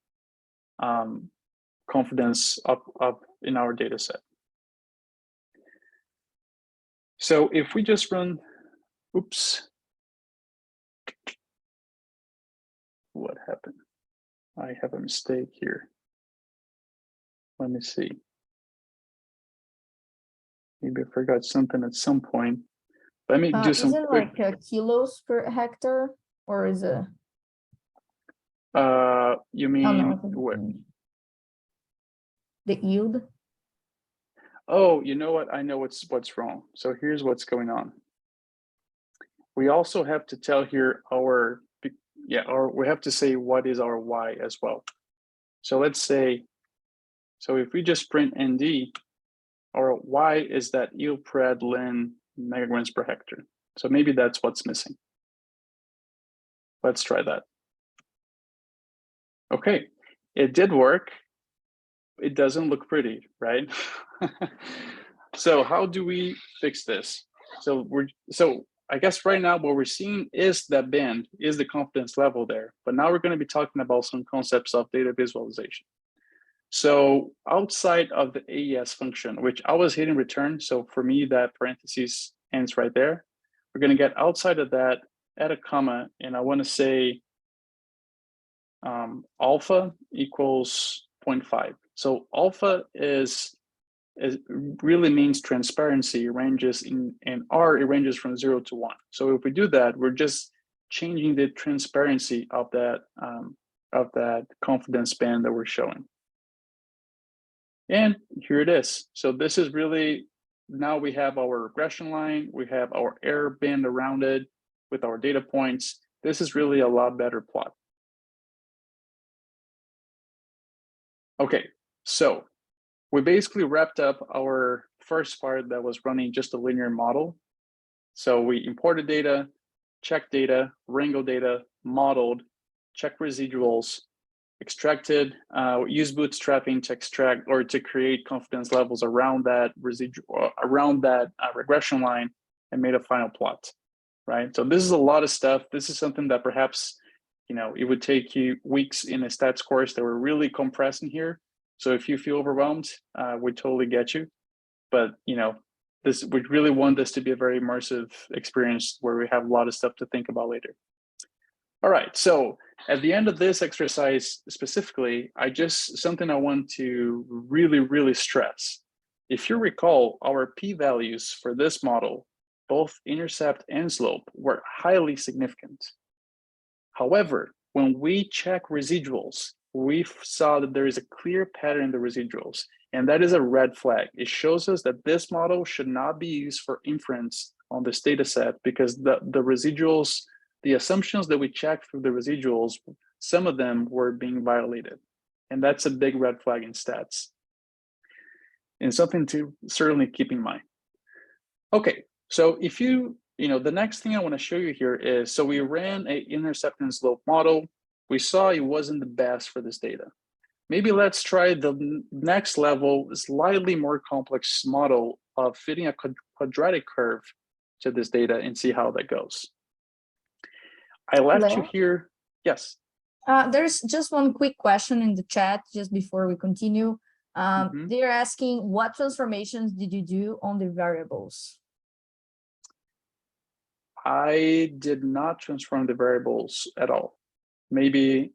confidence up in our data set. So if we just run, oops, what happened? I have a mistake here. Let me see. Maybe I forgot something at some point. Let me do some quick. Is it like kilos per hectare, or is it? You mean what? The yield? Oh, you know what? I know what's wrong. So here's what's going on. We also have to tell here we have to say what is our Y as well. So let's say, so if we just print ND, our Y is that yield pred lin megagrams per hectare. So maybe that's what's missing. Let's try that. Okay, it did work. It doesn't look pretty, right? So how do we fix this? So I guess right now what we're seeing is that band, is the confidence level there. But now we're going to be talking about some concepts of data visualization. So outside of the AES function, which I was hitting return, so for me that parentheses ends right there. We're going to get outside of that, add a comma, and I want to say alpha equals 0.5. So alpha is really means transparency, ranges in R, it ranges from 0 to 1. So if we do that, we're just changing the transparency of that confidence band that we're showing. And here it is. So this is really, now we have our regression line, we have our error band around it with our data points. This is really a lot better plot. Okay, so we basically wrapped up our first part that was running just a linear model. So we imported data, checked data, wrangled data, modeled, checked residuals, extracted, use bootstrapping to extract or to create confidence levels around that residual, around that regression line, and made a final plot, right? So this is a lot of stuff. This is something that perhaps, it would take you weeks in a stats course that we're really compressing here. So if you feel overwhelmed, we totally get you. But we really want this to be a very immersive experience where we have a lot of stuff to think about later. All right, so at the end of this exercise specifically, something I want to really, really stress. If you recall, our p-values for this model, both intercept and slope, were highly significant. However, when we check residuals, we saw that there is a clear pattern in the residuals, and that is a red flag. It shows us that this model should not be used for inference on this data set because the residuals, the assumptions that we checked through the residuals, some of them were being violated. And that's a big red flag in stats. And something to certainly keep in mind. Okay, so if the next thing I want to show you here is, so we ran an intercept and slope model. We saw it wasn't the best for this data. Maybe let's try the next level, slightly more complex model of fitting a quadratic curve to this data and see how that goes. I left you here. Yes. There's just one quick question in the chat just before we continue. They're asking, what transformations did you do on the variables? I did not transform the variables at all. Maybe,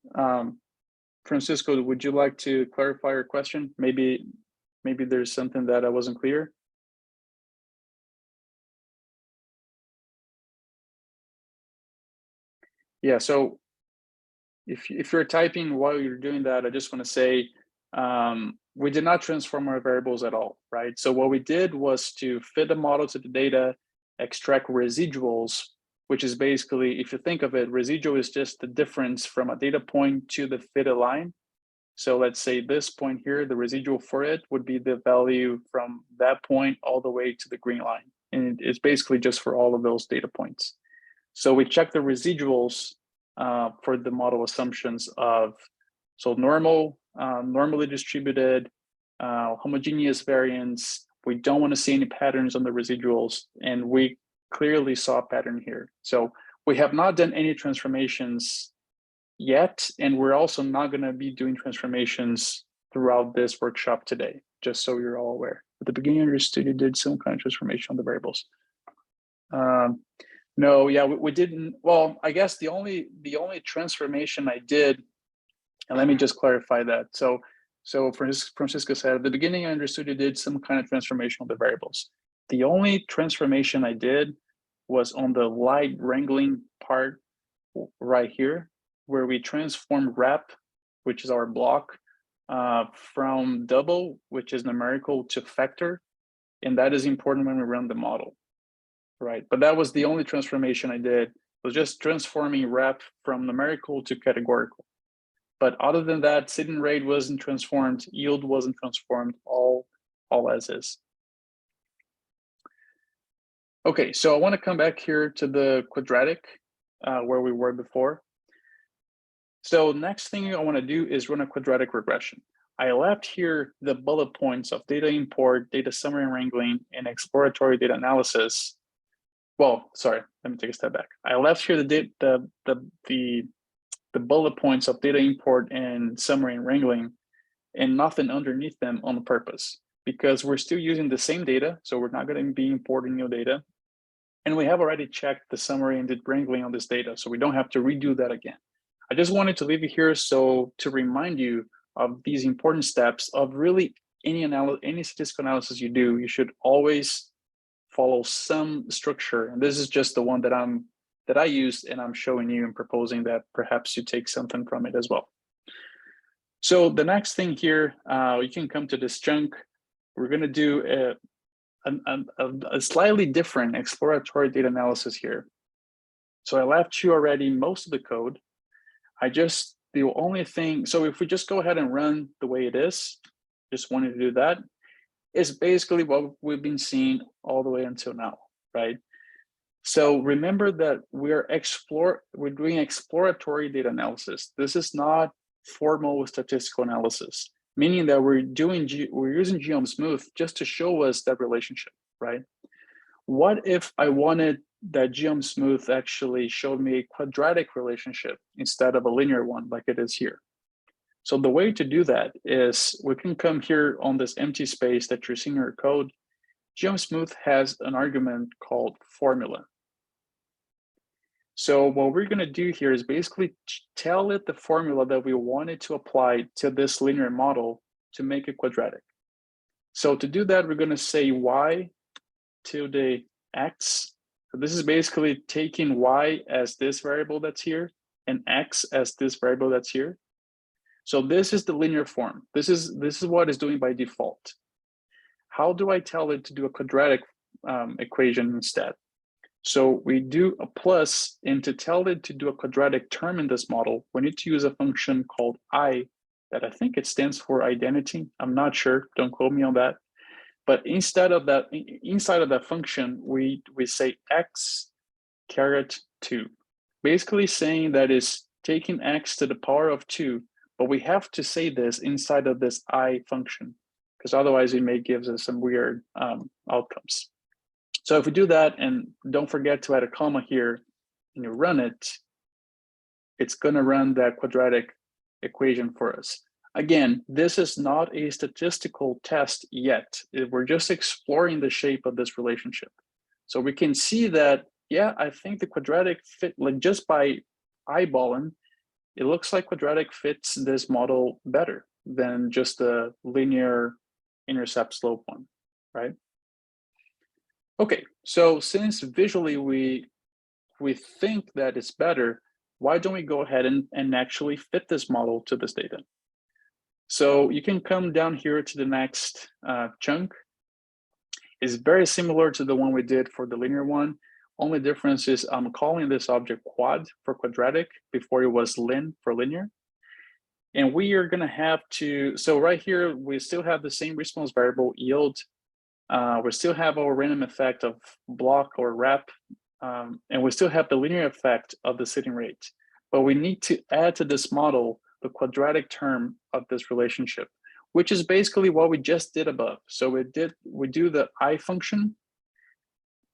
Francisco, would you like to clarify your question? Maybe there's something that I wasn't clear. Yeah, so if you're typing while you're doing that, I just want to say, we did not transform our variables at all, right? So what we did was to fit the model to the data, extract residuals, which is basically, if you think of it, residual is just the difference from a data point to the fitted line. So let's say this point here, the residual for it would be the value from that point all the way to the green line. And it's basically just for all of those data points. So we check the residuals for the model assumptions of, so normal, normally distributed, homogeneous variance. We don't want to see any patterns on the residuals, and we clearly saw a pattern here. So we have not done any transformations yet, and we're also not going to be doing transformations throughout this workshop today, just so you're all aware. At the beginning of your study, did some kind of transformation on the variables. No, yeah, we didn't. Well, I guess the only transformation I did, and let me just clarify that. So Francisco said at the beginning, I understood you did some kind of transformation on the variables. The only transformation I did was on the light wrangling part right here, where we transformed rep, which is our block, from double, which is numerical, to factor. And that is important when we run the model, right? But that was the only transformation I did, was just transforming rep from numerical to categorical. But other than that, sit-in rate wasn't transformed, yield wasn't transformed, all as is. Okay, so I want to come back here to the quadratic where we were before. So next thing I want to do is run a quadratic regression. I left here the bullet points of data import, data summary and wrangling, and exploratory data analysis. Well, sorry, let me take a step back. I left here the bullet points of data import and summary and wrangling, and nothing underneath them on purpose, because we're still using the same data, so we're not going to be importing new data. And we have already checked the summary and did wrangling on this data, so we don't have to redo that again. I just wanted to leave it here so to remind you of these important steps of really any statistical analysis you do, you should always follow some structure. And this is just the one that I used, and I'm showing you and proposing that perhaps you take something from it as well. So the next thing here, you can come to this chunk. We're going to do a slightly different exploratory data analysis here. So I left you already most of the code. The only thing, so if we just go ahead and run the way it is, just wanted to do that, is basically what we've been seeing all the way until now, right? So remember that we're doing exploratory data analysis. This is not formal statistical analysis, meaning that we're using geom smooth just to show us that relationship, right? What if I wanted that geom smooth actually showed me a quadratic relationship instead of a linear one like it is here? So the way to do that is we can come here on this empty space that you're seeing in your code. geom smooth has an argument called formula. So what we're going to do here is basically tell it the formula that we wanted to apply to this linear model to make it quadratic. So to do that, we're going to say y to the x. So this is basically taking y as this variable that's here and x as this variable that's here. So this is the linear form. This is what it's doing by default. How do I tell it to do a quadratic equation instead? So we do a plus, and to tell it to do a quadratic term in this model, we need to use a function called I, that I think it stands for identity. I'm not sure, don't quote me on that. But inside of that function, we say x caret 2, basically saying that is taking x to the power of 2, but we have to say this inside of this I function, because otherwise it may give us some weird outcomes. So if we do that, and don't forget to add a comma here, and you run it, it's going to run that quadratic equation for us. Again, this is not a statistical test yet. We're just exploring the shape of this relationship. So we can see that, yeah, I think the quadratic fit, like just by eyeballing, it looks like quadratic fits this model better than just the linear intercept slope one, right? Okay, so since visually we think that it's better, why don't we go ahead and actually fit this model to this data? So you can come down here to the next chunk. It's very similar to the one we did for the linear one. Only difference is I'm calling this object quad for quadratic before it was lin for linear. And we are gonna have to, so right here, we still have the same response variable yield. We still have our random effect of block or wrap, and we still have the linear effect of the sitting rate. But we need to add to this model the quadratic term of this relationship, which is basically what we just did above. So we do the I function,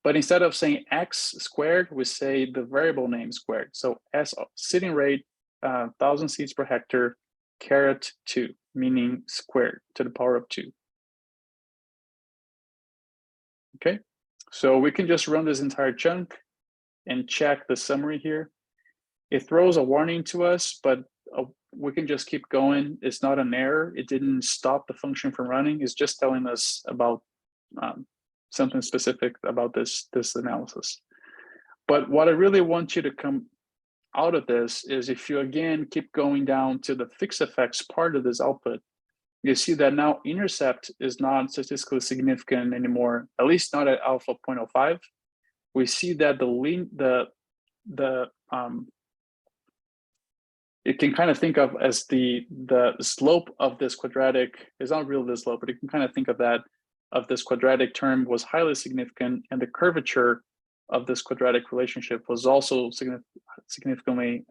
but instead of saying x squared, we say the variable name squared. So S sitting rate, 1,000 seeds per hectare, caret 2, meaning squared to the power of 2. Okay, so we can just run this entire chunk and check the summary here. It throws a warning to us, but we can just keep going. It's not an error. It didn't stop the function from running. It's just telling us about something specific about this analysis. But what I really want you to come out of this is if you again keep going down to the fixed effects part of this output, you see that now intercept is not statistically significant anymore, at least not at alpha 0.05. We see that you can kind of think of as the slope of this quadratic is not really the slope, but you can kind of think of that of this quadratic term was highly significant, and the curvature of this quadratic relationship was also significantly,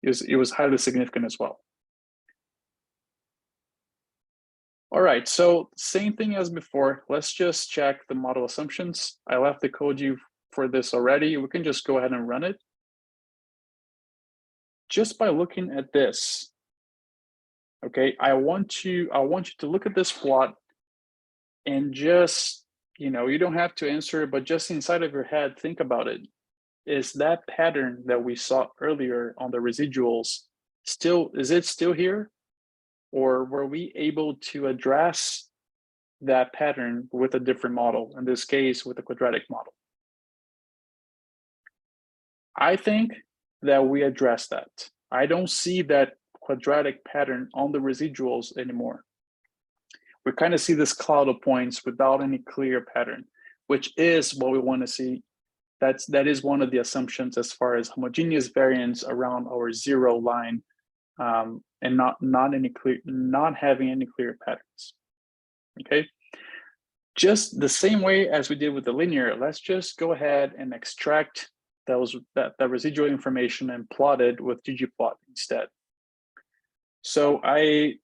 it was highly significant as well. All right, so same thing as before. Let's just check the model assumptions. I left the code for this already. We can just go ahead and run it. Just by looking at this, okay, I want you to look at this plot and just, you don't have to answer, but just inside of your head, think about it. Is that pattern that we saw earlier on the residuals is it still here? Or were we able to address that pattern with a different model, in this case, with a quadratic model? I think that we addressed that. I don't see that quadratic pattern on the residuals anymore. We kind of see this cloud of points without any clear pattern, which is what we want to see. That is one of the assumptions as far as homogeneous variance around our zero line, and not having any clear patterns. Okay, just the same way as we did with the linear, let's just go ahead and extract that residual information and plot it with ggplot instead. So I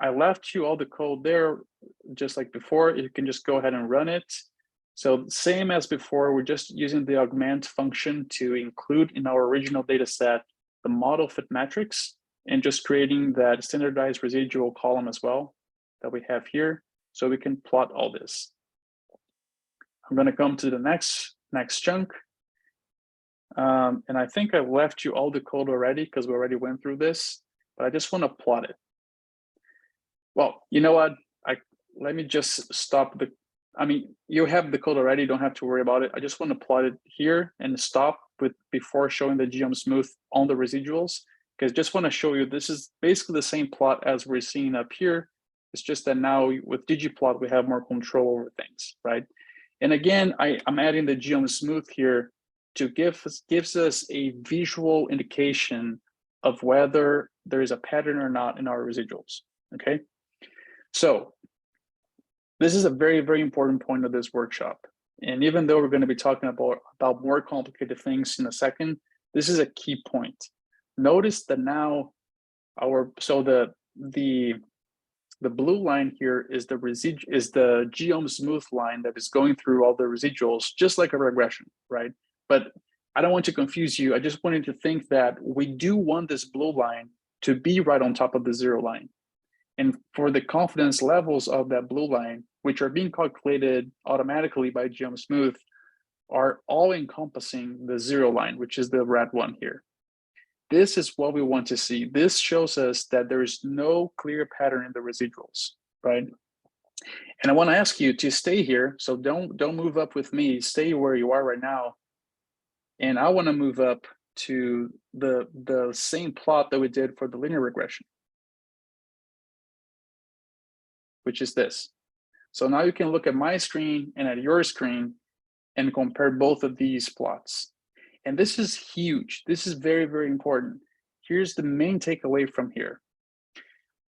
left you all the code there, just like before. You can just go ahead and run it. So same as before, we're just using the augment function to include in our original data set the model fit matrix, and just creating that standardized residual column as well that we have here, so we can plot all this. I'm going to come to the next chunk. And I think I left you all the code already because we already went through this, but I just want to plot it. Well, you know what? Let me just stop you have the code already, don't have to worry about it. I just want to plot it here and stop before showing the geom smooth on the residuals, because just want to show you this is basically the same plot as we're seeing up here. It's just that now with ggplot we have more control over things, right? And again, I'm adding the geom smooth here to gives us a visual indication of whether there is a pattern or not in our residuals, okay? So this is a very, very important point of this workshop. And even though we're going to be talking about more complicated things in a second, this is a key point. Notice that now the blue line here is the geom smooth line that is going through all the residuals, just like a regression, right? But I don't want to confuse you. I just wanted to think that we do want this blue line to be right on top of the zero line. And for the confidence levels of that blue line, which are being calculated automatically by geom smooth, are all encompassing the zero line, which is the red one here. This is what we want to see. This shows us that there is no clear pattern in the residuals, right? And I want to ask you to stay here. So don't move up with me. Stay where you are right now. And I want to move up to the same plot that we did for the linear regression, which is this. So now you can look at my screen and at your screen and compare both of these plots. And this is huge. This is very, very important. Here's the main takeaway from here.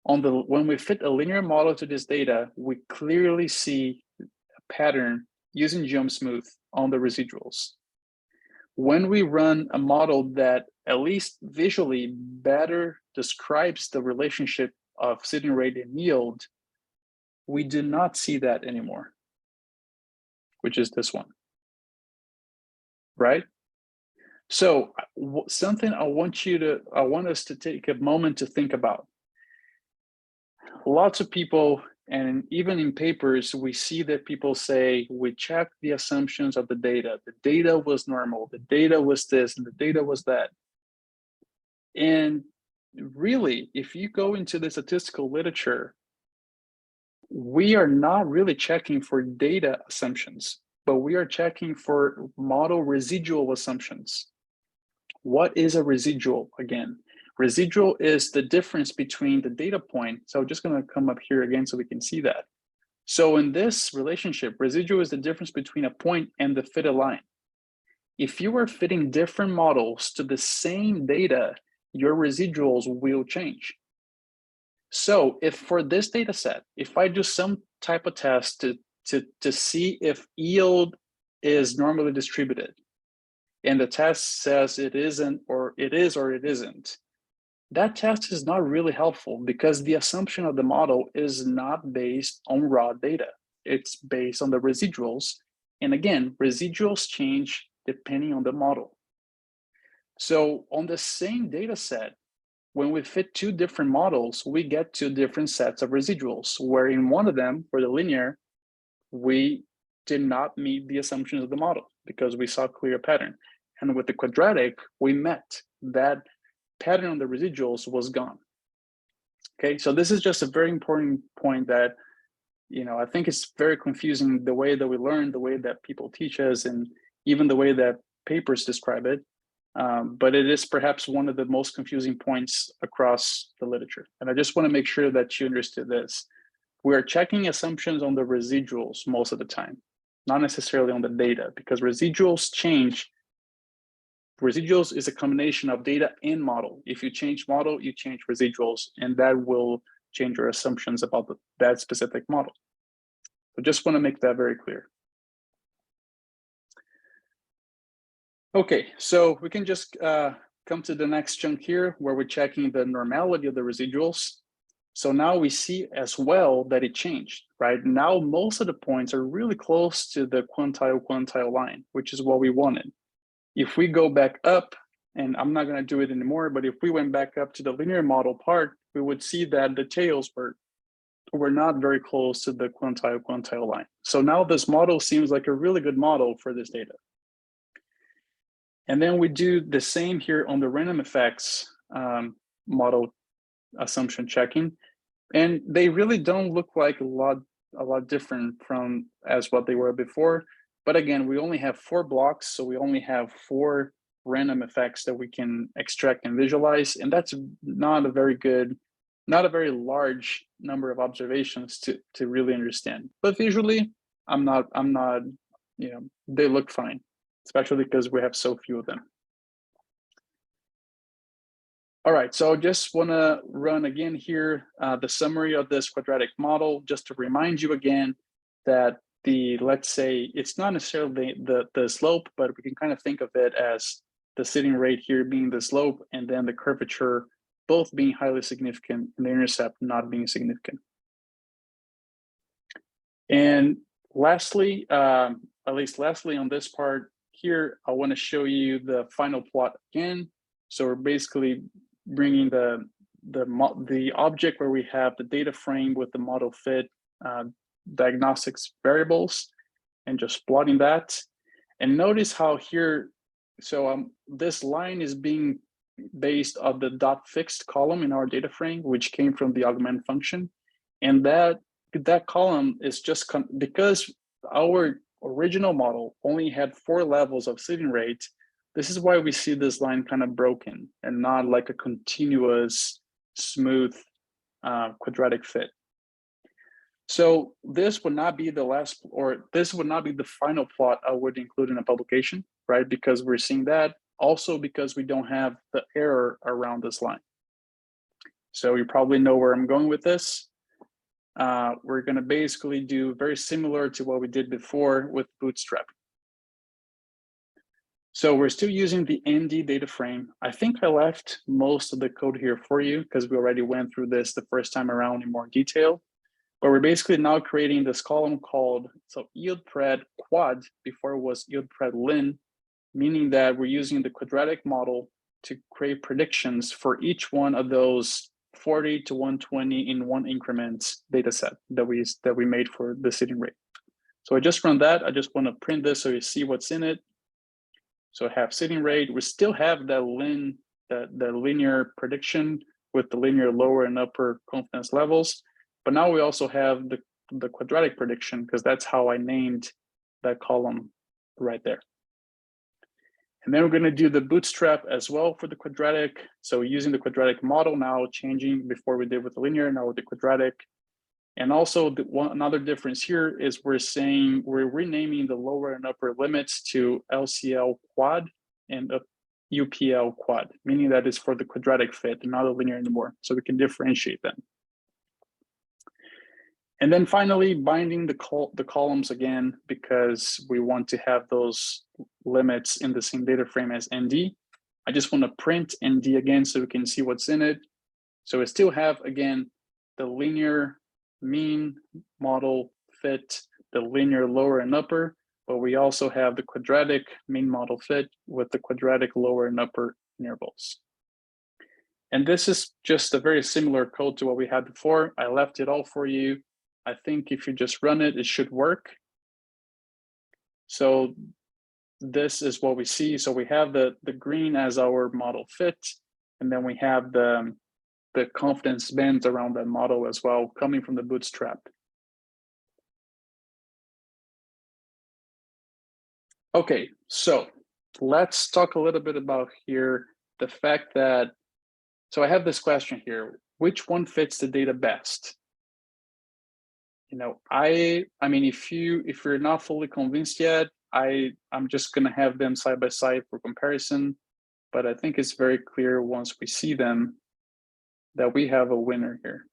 When we fit a linear model to this data, we clearly see a pattern using geom smooth on the residuals. When we run a model that at least visually better describes the relationship of seeding rate and yield, we do not see that anymore, which is this one, right? So something I want us to take a moment to think about. Lots of people, and even in papers, we see that people say, we check the assumptions of the data. The data was normal, the data was this, and the data was that. And really, if you go into the statistical literature, we are not really checking for data assumptions, but we are checking for model residual assumptions. What is a residual again? Residual is the difference between the data point. So I'm just going to come up here again so we can see that. So in this relationship, residual is the difference between a point and the fitted line. If you are fitting different models to the same data, your residuals will change. So if for this data set, if I do some type of test to see if yield is normally distributed, and the test says it isn't, or it is, or it isn't, that test is not really helpful because the assumption of the model is not based on raw data. It's based on the residuals. And again, residuals change depending on the model. So on the same data set, when we fit two different models, we get two different sets of residuals, where in one of them, for the linear, we did not meet the assumptions of the model because we saw a clear pattern. And with the quadratic, we met that pattern on the residuals was gone. Okay, so this is just a very important point that, I think it's very confusing the way that we learn, the way that people teach us, and even the way that papers describe it. But it is perhaps one of the most confusing points across the literature. And I just want to make sure that you understood this. We are checking assumptions on the residuals most of the time, not necessarily on the data, because residuals change. Residuals is a combination of data and model. If you change model, you change residuals, and that will change your assumptions about that specific model. So just want to make that very clear. Okay, so we can just come to the next chunk here where we're checking the normality of the residuals. So now we see as well that it changed, right? Now most of the points are really close to the quantile line, which is what we wanted. If we go back up, and I'm not going to do it anymore, but if we went back up to the linear model part, we would see that the tails were not very close to the quantile line. So now this model seems like a really good model for this data. And then we do the same here on the random effects model assumption checking. And they really don't look like a lot different from as what they were before. But again, we only have 4 blocks, so we only have 4 random effects that we can extract and visualize. And that's not a very large number of observations to really understand. But visually, I'm not they look fine, especially because we have so few of them. All right, so I just want to run again here the summary of this quadratic model, just to remind you again that let's say it's not necessarily the slope, but we can kind of think of it as the sitting rate here being the slope, and then the curvature both being highly significant and the intercept not being significant. And lastly, at least lastly on this part here, I want to show you the final plot again. So we're basically bringing the object where we have the data frame with the model fit diagnostics variables and just plotting that. And notice how here, so this line is being based on the dot fixed column in our data frame, which came from the augment function. And that column is just because our original model only had 4 levels of sitting rate. This is why we see this line kind of broken and not like a continuous, smooth quadratic fit. So this would not be the last, or this would not be the final plot I would include in a publication, right? Because we're seeing that. Also because we don't have the error around this line. So you probably know where I'm going with this. We're going to basically do very similar to what we did before with Bootstrap. So we're still using the ND data frame. I think I left most of the code here for you because we already went through this the first time around in more detail. But we're basically now creating this column called yield pred quad. Before it was yield pred lin, meaning that we're using the quadratic model to create predictions for each one of those 40 to 120 in one increment data set that we made for the sitting rate. So I just run that. I just want to print this so you see what's in it. So I have sitting rate. We still have the linear prediction with the linear lower and upper confidence levels. But now we also have the quadratic prediction because that's how I named that column right there. And then we're going to do the bootstrap as well for the quadratic. So using the quadratic model now, changing before we did with the linear, now with the quadratic. And also another difference here is we're renaming the lower and upper limits to LCL quad and UPL quad, meaning that is for the quadratic fit and not a linear anymore. So we can differentiate them. And then finally, binding the columns again, because we want to have those limits in the same data frame as ND. I just want to print ND again so we can see what's in it. So we still have, again, the linear mean model fit, the linear lower and upper, but we also have the quadratic mean model fit with the quadratic lower and upper intervals. And this is just a very similar code to what we had before. I left it all for you. I think if you just run it, it should work. So this is what we see. So we have the green as our model fit, and then we have the confidence bands around that model as well, coming from the bootstrap. Okay, so let's talk a little bit about here the fact that, so I have this question here, which one fits the data best? I mean, if you're not fully convinced yet, I'm just gonna have them side by side for comparison, but I think it's very clear once we see them that we have a winner here.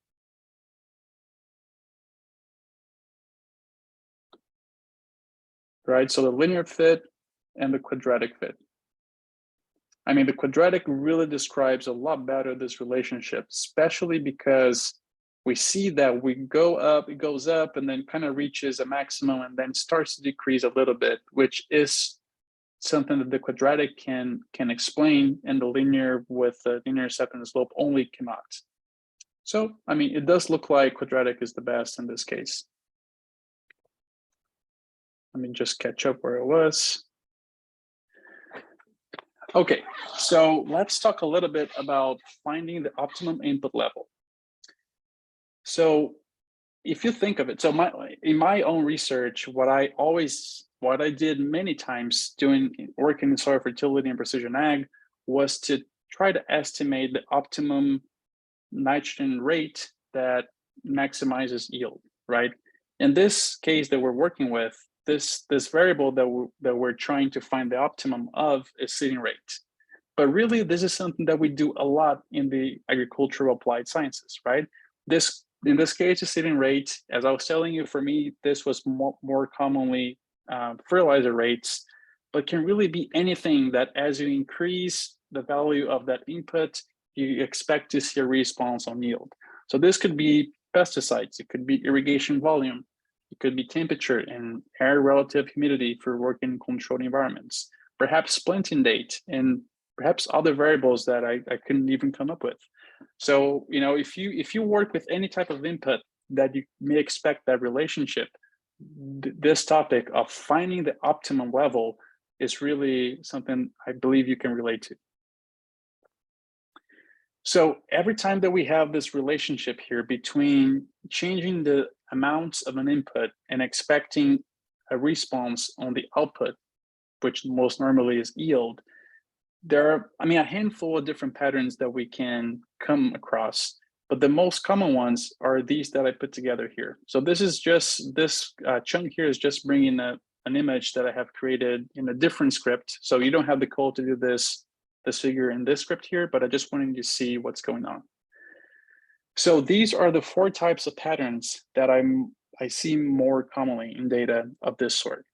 Right, so the linear fit and the quadratic fit. I mean, the quadratic really describes a lot better this relationship, especially because we see that we go up, it goes up, and then kind of reaches a maximum and then starts to decrease a little bit, which is something that the quadratic can explain, and the linear with the linear intercept and the slope only cannot. So, I mean, it does look like quadratic is the best in this case. Let me just catch up where it was. Okay, so let's talk a little bit about finding the optimum input level. So if you think of it, so in my own research, what I did many times working in soil fertility and precision ag was to try to estimate the optimum nitrogen rate that maximizes yield, right? In this case that we're working with, this variable that we're trying to find the optimum of is seeding rate. But really, this is something that we do a lot in the agricultural applied sciences, right? In this case, the seeding rate, as I was telling you, for me, this was more commonly fertilizer rates, but can really be anything that as you increase the value of that input, you expect to see a response on yield. So this could be pesticides, it could be irrigation volume, it could be temperature and air relative humidity for working in controlled environments, perhaps planting date, and perhaps other variables that I couldn't even come up with. So, you know, if you work with any type of input that you may expect that relationship, this topic of finding the optimum level is really something I believe you can relate to. So every time that we have this relationship here between changing the amounts of an input and expecting a response on the output, which most normally is yield, there are, I mean, a handful of different patterns that we can come across, but the most common ones are these that I put together here. So this is just, this chunk here is just bringing an image that I have created in a different script. So you don't have the code to do this figure in this script here, but I just wanted you to see what's going on. So these are the 4 types of patterns that I see more commonly in data of this sort.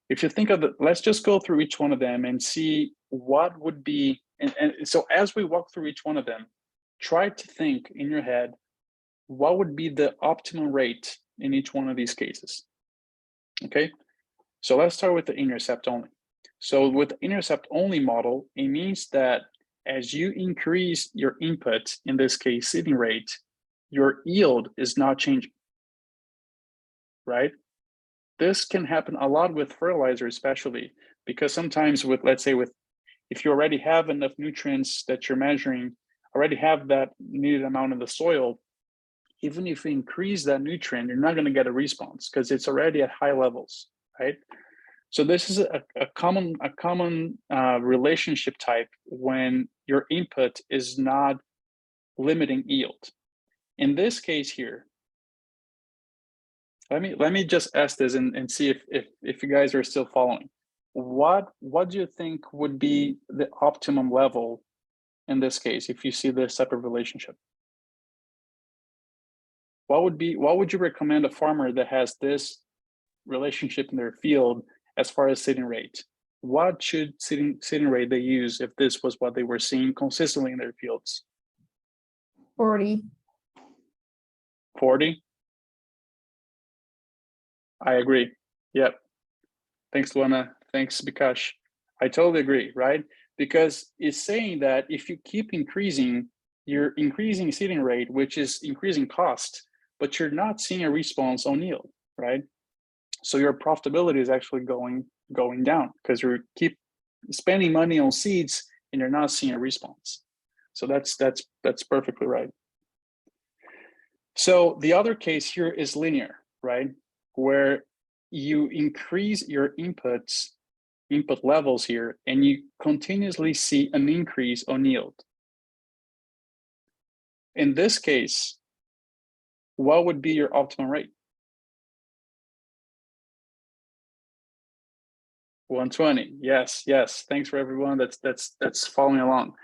If you think of it, let's just go through each one of them and see what would be, and so as we walk through each one of them, try to think in your head, what would be the optimum rate in each one of these cases, okay? So let's start with the intercept only. So with the intercept only model, it means that as you increase your input, in this case, seeding rate, your yield is not changing, right? This can happen a lot with fertilizer, especially because sometimes with, let's say if you already have enough nutrients that you're measuring, already have that needed amount in the soil, even if you increase that nutrient, you're not going to get a response because it's already at high levels, right? So this is a common relationship type when your input is not limiting yield. In this case here, let me just ask this and see if you guys are still following. What do you think would be the optimum level in this case if you see this type of relationship? What would you recommend a farmer that has this relationship in their field as far as seeding rate? What should seeding rate they use if this was what they were seeing consistently in their fields? 40. 40? I agree. Yep. Thanks, Luana. Thanks, Bikash. I totally agree, right? Because it's saying that if you keep increasing, you're increasing seeding rate, which is increasing cost, but you're not seeing a response on yield, right? So your profitability is actually going down because you keep spending money on seeds and you're not seeing a response. So that's perfectly right. So the other case here is linear, right? Where you increase your input levels here and you continuously see an increase on yield. In this case, what would be your optimum rate? 120. Yes. Thanks for everyone that's following along.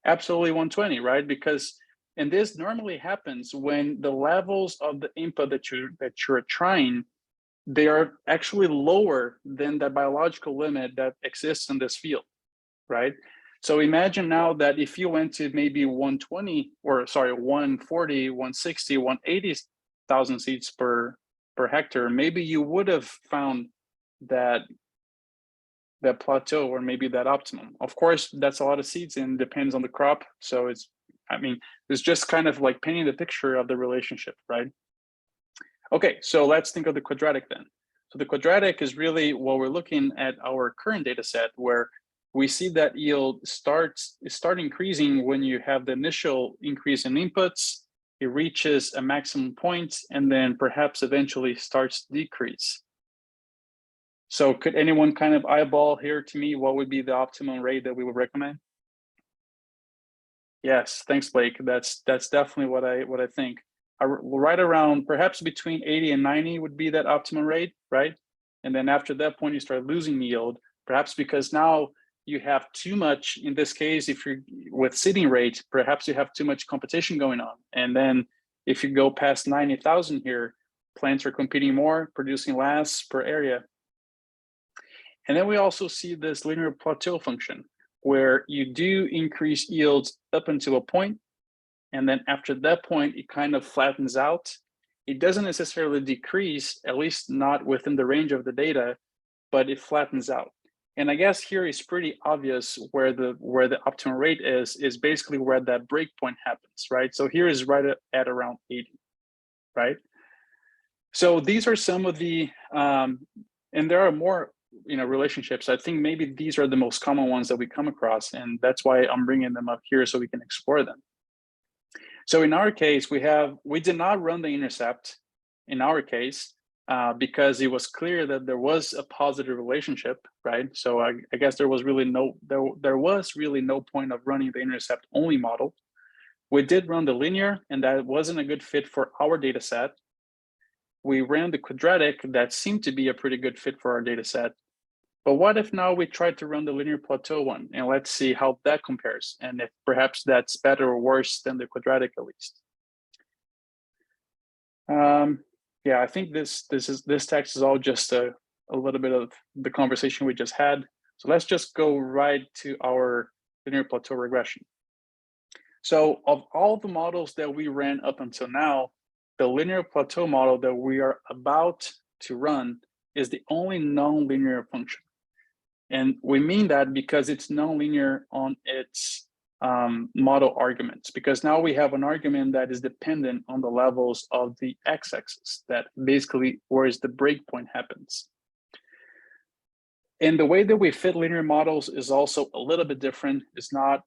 Absolutely 120, right? Because and this normally happens when the levels of the input that you're trying, they are actually lower than the biological limit that exists in this field, right? So imagine now that if you went to maybe 120 or sorry 140, 160, 180,000 seeds per hectare, maybe you would have found that plateau or maybe that optimum. Of course, that's a lot of seeds and depends on the crop. So it's just kind of like painting the picture of the relationship, right? Okay, so let's think of the quadratic then. So the quadratic is really what we're looking at our current data set where we see that yield start increasing when you have the initial increase in inputs, it reaches a maximum point, and then perhaps eventually starts to decrease. So could anyone kind of eyeball here to me what would be the optimum rate that we would recommend? Yes, thanks, Blake. That's definitely what I think. Right around perhaps between 80 and 90 would be that optimum rate, right? And then after that point, you start losing yield, perhaps because now you have too much, in this case, if you're with seeding rate, perhaps you have too much competition going on. And then if you go past 90,000 here, plants are competing more, producing less per area. And then we also see this linear plateau function, where you do increase yields up until a point, and then after that point, it kind of flattens out. It doesn't necessarily decrease, at least not within the range of the data, but it flattens out. And I guess here is pretty obvious where the optimum rate is basically where that breakpoint happens, right? So here is right at around 80, right? So these are some of the, and there are more, relationships. I think maybe these are the most common ones that we come across, and that's why I'm bringing them up here so we can explore them. So in our case, we did not run the intercept in our case because it was clear that there was a positive relationship, right? So I guess there was really no point of running the intercept only model. We did run the linear, and that wasn't a good fit for our data set. We ran the quadratic, that seemed to be a pretty good fit for our data set. But what if now we try to run the linear plateau one, and let's see how that compares, and if perhaps that's better or worse than the quadratic at least. Yeah, I think this text is all just a little bit of the conversation we just had. So let's just go right to our linear plateau regression. So of all the models that we ran up until now, the linear plateau model that we are about to run is the only non-linear function. And we mean that because it's non-linear on its model arguments, because now we have an argument that is dependent on the levels of the x-axis, that basically where the breakpoint happens. And the way that we fit linear models is also a little bit different. It's not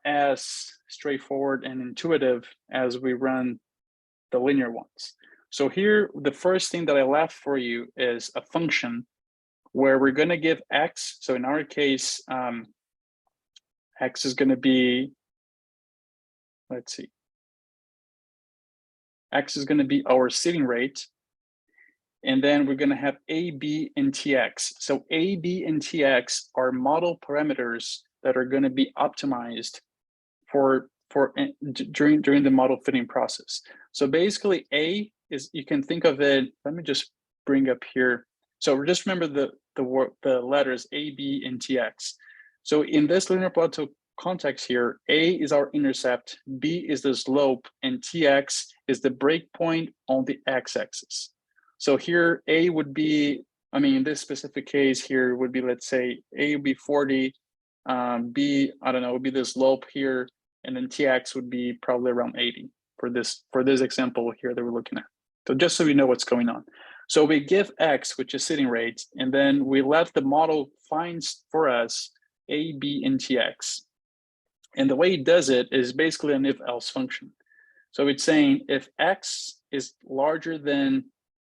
as straightforward and intuitive as we run the linear ones. So here, the first thing that I left for you is a function where we're going to give x. So in our case, x is going to be, let's see, x is going to be our seeding rate. And then we're going to have a, b, and tx. So a, b, and tx are model parameters that are going to be optimized during the model fitting process. So basically, a is, you can think of it. Let me just bring up here. So just remember the letters a, b, and tx. So in this linear plateau context here, a is our intercept, b is the slope, and tx is the breakpoint on the x-axis. So here, a would be, I mean, in this specific case here would be, let's say, a would be 40, b, I don't know, would be the slope here, and then tx would be probably around 80 for this example here that we're looking at. So just so we know what's going on. So we give x, which is seeding rate, and then we let the model find for us a, b, and tx. And the way it does it is basically an if-else function. So it's saying if x is larger than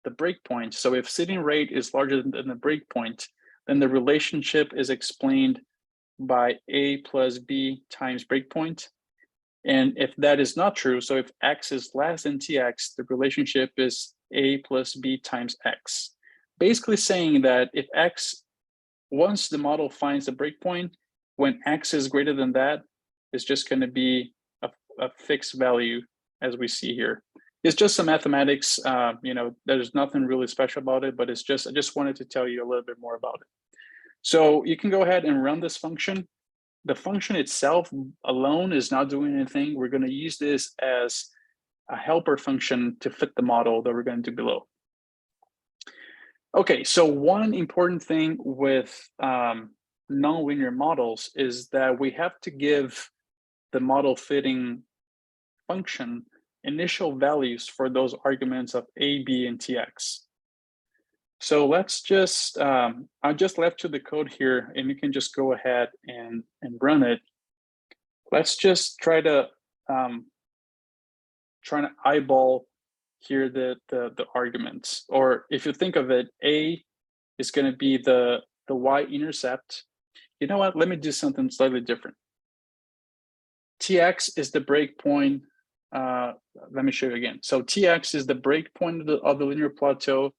the breakpoint, so if seeding rate is larger than the breakpoint, then the relationship is explained by a plus b times breakpoint. And if that is not true, so if x is less than tx, the relationship is a plus b times x. Basically saying that if x, once the model finds the breakpoint, when x is greater than that, it's just going to be a fixed value, as we see here. It's just some mathematics, there's nothing really special about it, but it's just, I just wanted to tell you a little bit more about it. So you can go ahead and run this function. The function itself alone is not doing anything. We're going to use this as a helper function to fit the model that we're going to do below. Okay, so one important thing with nonlinear models is that we have to give the model fitting function initial values for those arguments of a, b, and tx. So let's just, I just left you the code here, and you can just go ahead and run it. Let's just try to eyeball here the arguments. Or if you think of it, a is going to be the y-intercept. You know what? Let me do something slightly different. Tx is the breakpoint. Let me show you again. So Tx is the breakpoint of the linear plateau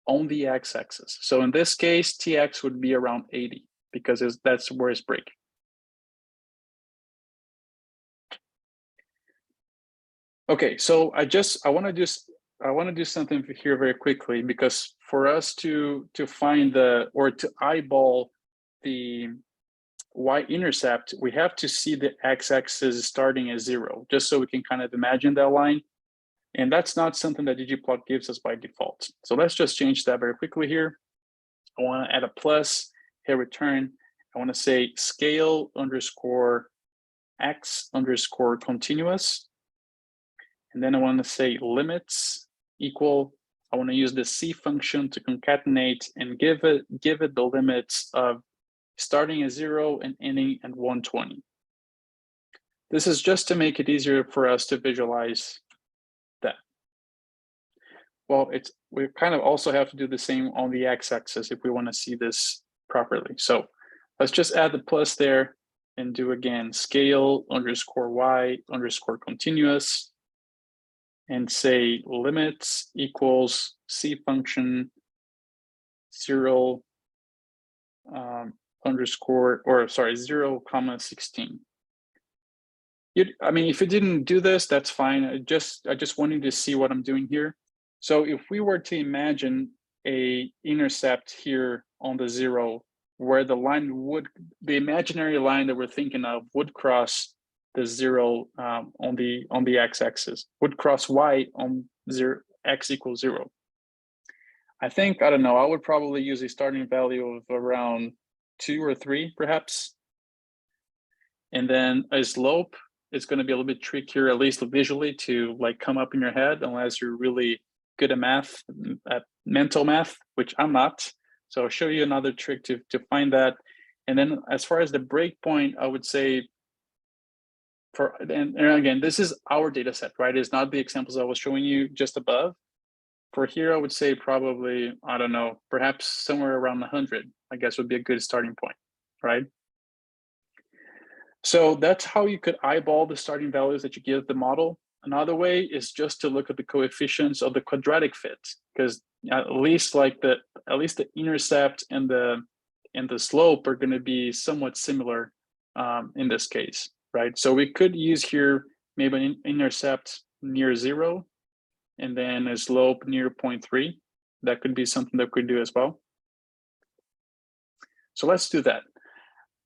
on the x-axis. So in this case, tx would be around 80 because that's where it's breaking. Okay, so I want to do something here very quickly, because for us to find or to eyeball the y-intercept, we have to see the x-axis starting at 0, just so we can kind of imagine that line. And that's not something that ggplot gives us by default. So let's just change that very quickly here. I want to add a plus, hit return. I want to say scale underscore x underscore continuous. And then I want to say limits equal. I want to use the C function to concatenate and give it the limits of starting at 0 and ending at 120. This is just to make it easier for us to visualize that. Well, we kind of also have to do the same on the x-axis if we want to see this properly. So let's just add the plus there and do again scale underscore y underscore continuous, and say limits equals C function 0 underscore, or sorry, 0 comma 16. I mean, if you didn't do this, that's fine. I just wanted to see what I'm doing here. So if we were to imagine a intercept here on the 0, where the the imaginary line that we're thinking of would cross the 0 on the x-axis, would cross y on 0, x equals 0. I think, I don't know, I would probably use a starting value of around 2 or 3, perhaps. And then a slope is going to be a little bit trickier, at least visually, to like come up in your head, unless you're really good at math, at mental math, which I'm not. So I'll show you another trick to find that. And then as far as the breakpoint, I would say, and again, this is our data set, right? It's not the examples I was showing you just above. For here, I would say probably, I don't know, perhaps somewhere around 100, I guess would be a good starting point, right? So that's how you could eyeball the starting values that you give the model. Another way is just to look at the coefficients of the quadratic fit, because at least the intercept and the slope are going to be somewhat similar in this case, right? So we could use here maybe an intercept near 0 and then a slope near 0.3. That could be something that we could do as well. So let's do that.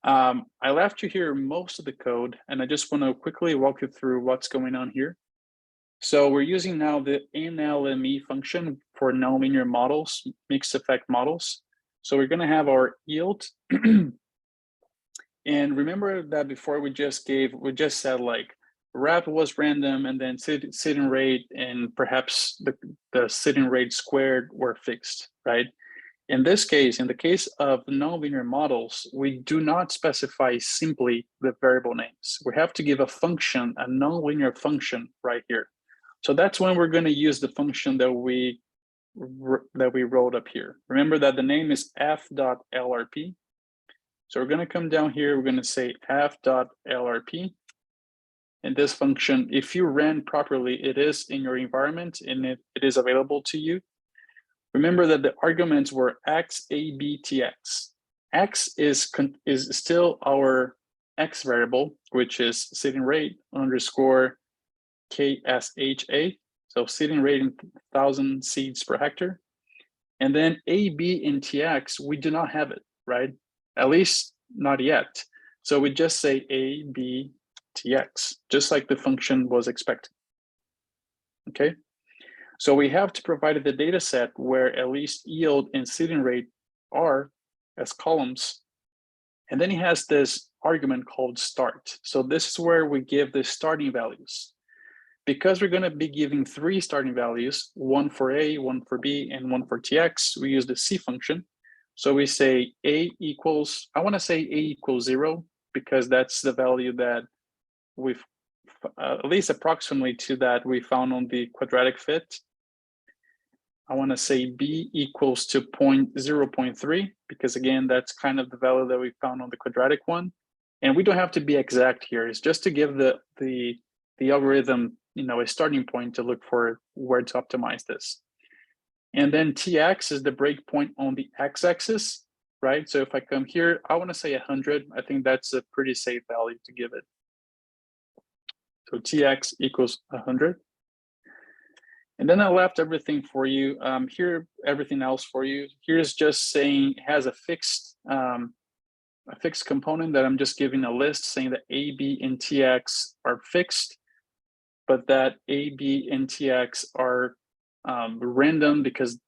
I left you here most of the code, and I just want to quickly walk you through what's going on here. So we're using now the NLME function for nonlinear models, mixed effect models. So we're going to have our yield. And remember that before we just said like rep was random, and then sitting rate and perhaps the sitting rate squared were fixed, right? In this case, in the case of nonlinear models, we do not specify simply the variable names. We have to give a function, a nonlinear function right here. So that's when we're going to use the function that we wrote up here. Remember that the name is f.lrp. So we're going to come down here, we're going to say f.lrp. And this function, if you ran properly, it is in your environment and it is available to you. Remember that the arguments were x, a, b, tx. X is still our x variable, which is sitting rate underscore KSHA. So sitting rate in 1,000 seeds per hectare. And then a, b, and tx, we do not have it, right? At least not yet. So we just say a, b, tx, just like the function was expected, okay? So we have to provide the data set where at least yield and sitting rate are as columns. And then he has this argument called start. So this is where we give the starting values. Because we're going to be giving 3 starting values, 1 for A, 1 for B, and 1 for TX, we use the C function. So we say A equals, I want to say A equals 0, because that's the value that we've, at least approximately to that, we found on the quadratic fit. I want to say B equals to 0.3, because again, that's kind of the value that we found on the quadratic one. And we don't have to be exact here. It's just to give the algorithm, a starting point to look for where to optimize this. And then Tx is the breakpoint on the x-axis, right? So if I come here, I want to say 100. I think that's a pretty safe value to give it. So Tx equals 100. And then I left everything for you. Here, everything else for you. Here's just saying it has a fixed component that I'm just giving a list saying that A, B, and Tx are fixed, but that A, B, and Tx are random because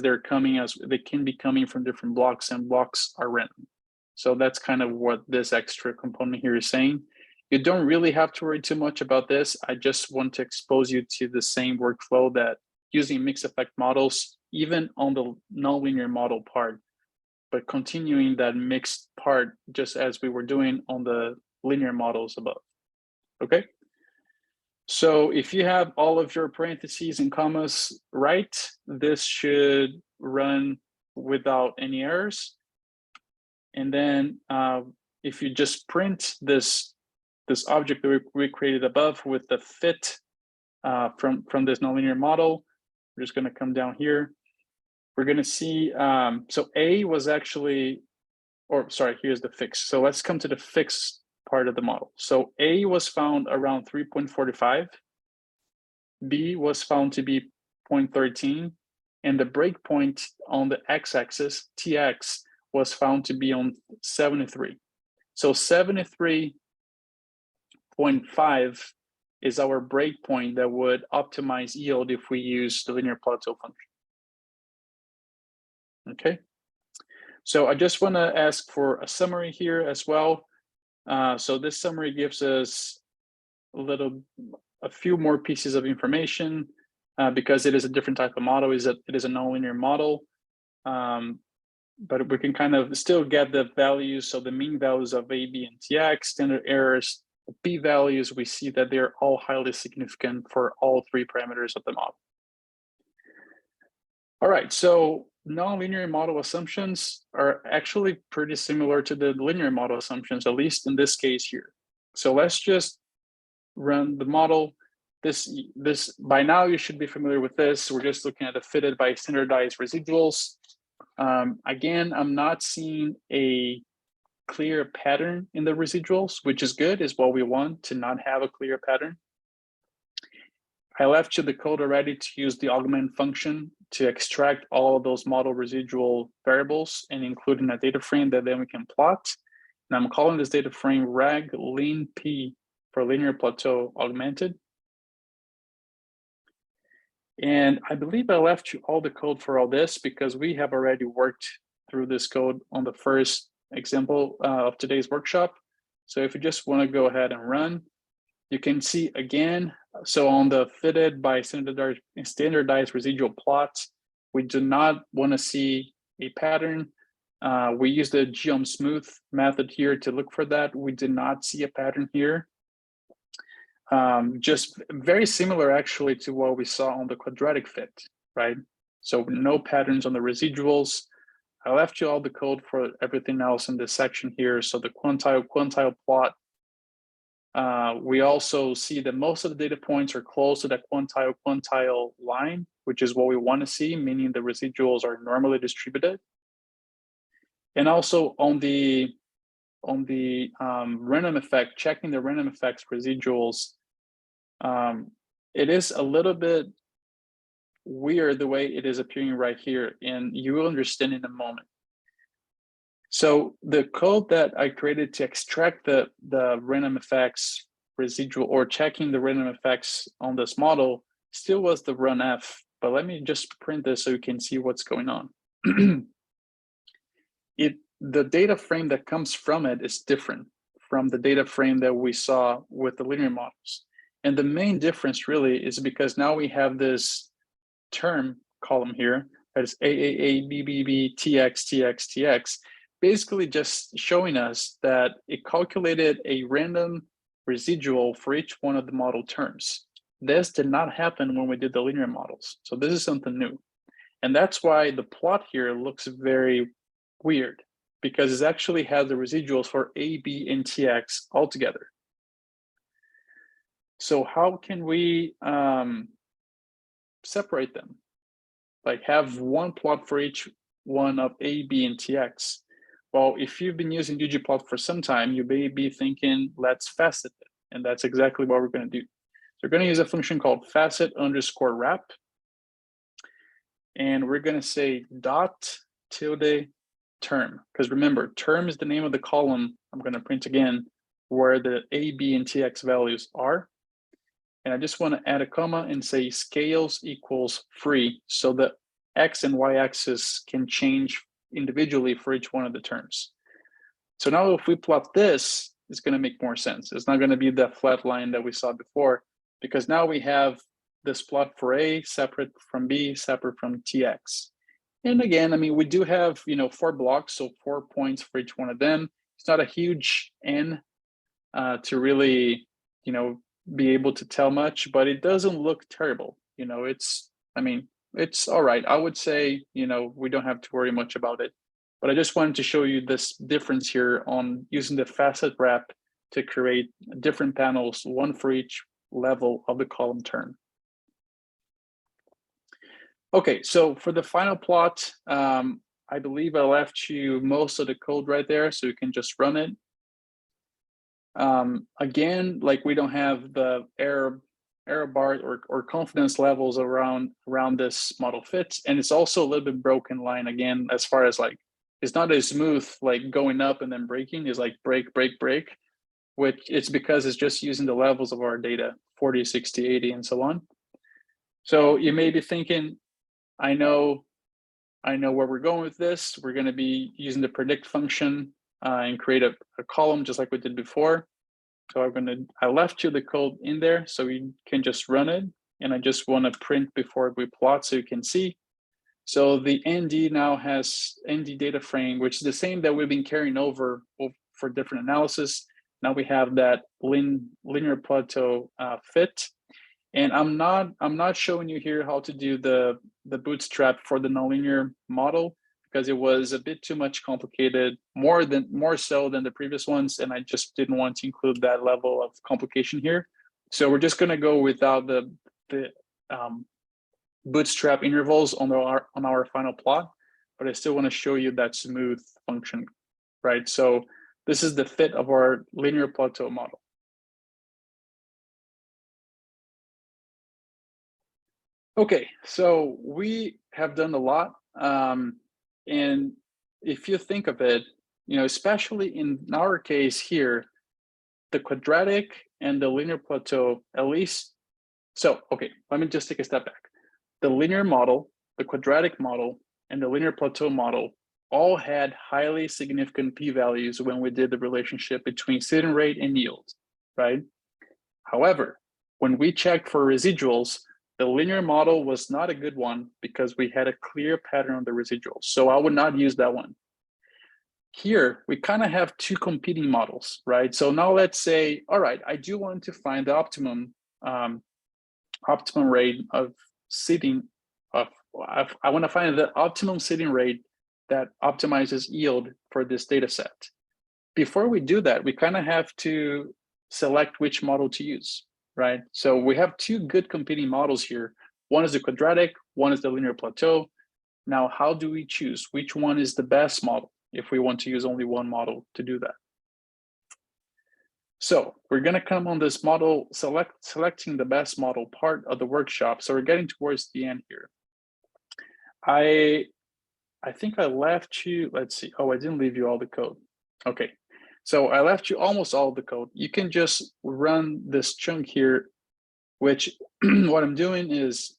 they're coming as they can be coming from different blocks, and blocks are random. So that's kind of what this extra component here is saying. You don't really have to worry too much about this. I just want to expose you to the same workflow that using mixed effect models, even on the nonlinear model part, but continuing that mixed part just as we were doing on the linear models above. Okay. So if you have all of your parentheses and commas right, this should run without any errors. And then if you just print this object that we created above with the fit from this nonlinear model, we're just going to come down here. We're going to see, so A was actually, or sorry, here's the fix. So let's come to the fixed part of the model. So A was found around 3.45. B was found to be 0.13. And the breakpoint on the x-axis, Tx, was found to be on 73. So 73.5 is our breakpoint that would optimize yield if we use the linear plateau function. Okay. So I just want to ask for a summary here as well. So this summary gives us a few more pieces of information because it is a different type of model. It is a nonlinear model, but we can kind of still get the values. So the mean values of A, B, and Tx, standard errors, the p-values, we see that they're all highly significant for all three parameters of the model. All right, so nonlinear model assumptions are actually pretty similar to the linear model assumptions, at least in this case here. So let's just run the model. This by now you should be familiar with this. We're just looking at the fitted by standardized residuals. Again, I'm not seeing a clear pattern in the residuals, which is good, is what we want, to not have a clear pattern. I left you the code already to use the augment function to extract all of those model residual variables and include in a data frame that then we can plot. And I'm calling this data frame reg_lin p for linear plateau augmented. And I believe I left you all the code for all this because we have already worked through this code on the first example of today's workshop. So if you just want to go ahead and run, you can see again, so on the fitted by standardized residual plots, we do not want to see a pattern. We use the geom smooth method here to look for that. We did not see a pattern here. Just very similar actually to what we saw on the quadratic fit, right? So no patterns on the residuals. I left you all the code for everything else in this section here. So the quantile plot, we also see that most of the data points are close to that quantile line, which is what we want to see, meaning the residuals are normally distributed. And also on the random effect, checking the random effects residuals, it is a little bit weird the way it is appearing right here, and you will understand in a moment. So the code that I created to extract the random effects residual or checking the random effects on this model still was the runf, but let me just print this so you can see what's going on. The data frame that comes from it is different from the data frame that we saw with the linear models. And the main difference really is because now we have this term column here that is AAA, BBB, TX, TX, TX, basically just showing us that it calculated a random residual for each one of the model terms. This did not happen when we did the linear models. So this is something new. And that's why the plot here looks very weird, because it actually has the residuals for A, B, and TX all together. So how can we separate them? Like have one plot for each one of A, B, and TX. Well, if you've been using ggplot for some time, you may be thinking, let's facet it. And that's exactly what we're going to do. So we're going to use a function called facet_wrap. And we're going to say dot tilde term. Because remember, term is the name of the column I'm going to print again, where the A, B, and TX values are. And I just want to add a comma and say scales equals free, so the X and Y axis can change individually for each one of the terms. So now if we plot this, it's going to make more sense. It's not going to be the flat line that we saw before, because now we have this plot for A separate from B, separate from TX. And again, I mean, we do have, 4 blocks, so 4 points for each one of them. It's not a huge N to really, be able to tell much, but it doesn't look terrible. It's all right. I would say, we don't have to worry much about it, but I just wanted to show you this difference here on using the facet wrap to create different panels, one for each level of the column term. Okay, so for the final plot, I believe I left you most of the code right there, so you can just run it. Again, like we don't have the error bar or confidence levels around this model fit, and it's also a little bit broken line again, as far as like it's not as smooth like going up and then breaking. It's like break, which it's because it's just using the levels of our data, 40, 60, 80, and so on. So you may be thinking, I know where we're going with this. We're going to be using the predict function and create a column just like we did before. So I left you the code in there so you can just run it. And I just want to print before we plot so you can see. So the ND now has ND data frame, which is the same that we've been carrying over for different analysis. Now we have that linear plateau fit. And I'm not showing you here how to do the bootstrap for the nonlinear model, because it was a bit too much complicated, more so than the previous ones, and I just didn't want to include that level of complication here. So we're just going to go without the bootstrap intervals on our final plot, but I still want to show you that smooth function, right? So this is the fit of our linear plateau model. Okay, so we have done a lot. And if you think of it, especially in our case here, the quadratic and the linear plateau, at least. So, okay, let me just take a step back. The linear model, the quadratic model, and the linear plateau model all had highly significant p-values when we did the relationship between seeding rate and yield, right? However, when we checked for residuals, the linear model was not a good one because we had a clear pattern on the residuals. So I would not use that one. Here, we kind of have two competing models, right? So now let's say, all right, I do want to find the optimum rate of seeding. I want to find the optimum seeding rate that optimizes yield for this data set. Before we do that, we kind of have to select which model to use, right? So we have two good competing models here. One is the quadratic, one is the linear plateau. Now, how do we choose which one is the best model if we want to use only one model to do that? So we're going to come on this model, selecting the best model part of the workshop. So we're getting towards the end here. I think I left you, let's see. Oh, I didn't leave you all the code. Okay. So I left you almost all the code. You can just run this chunk here, which what I'm doing is,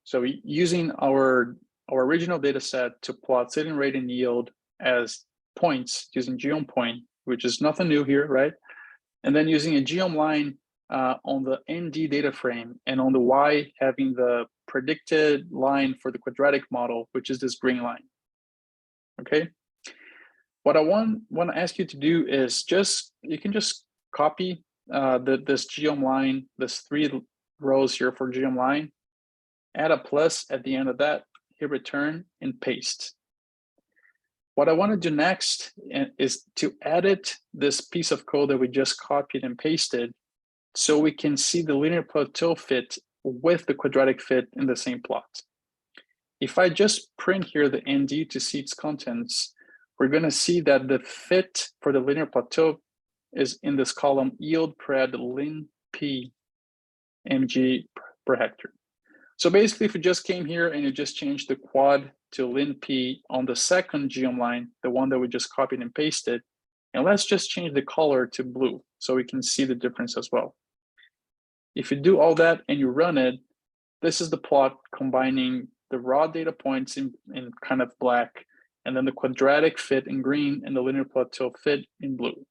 so using our original data set to plot seeding rate and yield as points using geom point, which is nothing new here, right? And then using a geom line on the ND data frame, and on the Y having the predicted line for the quadratic model, which is this green line, okay? What I want to ask you to do is you can just copy this geom line, this 3 rows here for geom line, add a plus at the end of that, hit return, and paste. What I want to do next is to edit this piece of code that we just copied and pasted so we can see the linear plateau fit with the quadratic fit in the same plot. If I just print here the ND to see its contents, we're going to see that the fit for the linear plateau is in this column yield pred lin p mg per hectare. So basically, if you just came here and you just changed the quad to lin p on the second geom line, the one that we just copied and pasted, and let's just change the color to blue so we can see the difference as well. If you do all that and you run it, this is the plot combining the raw data points in kind of black, and then the quadratic fit in green and the linear plateau fit in blue.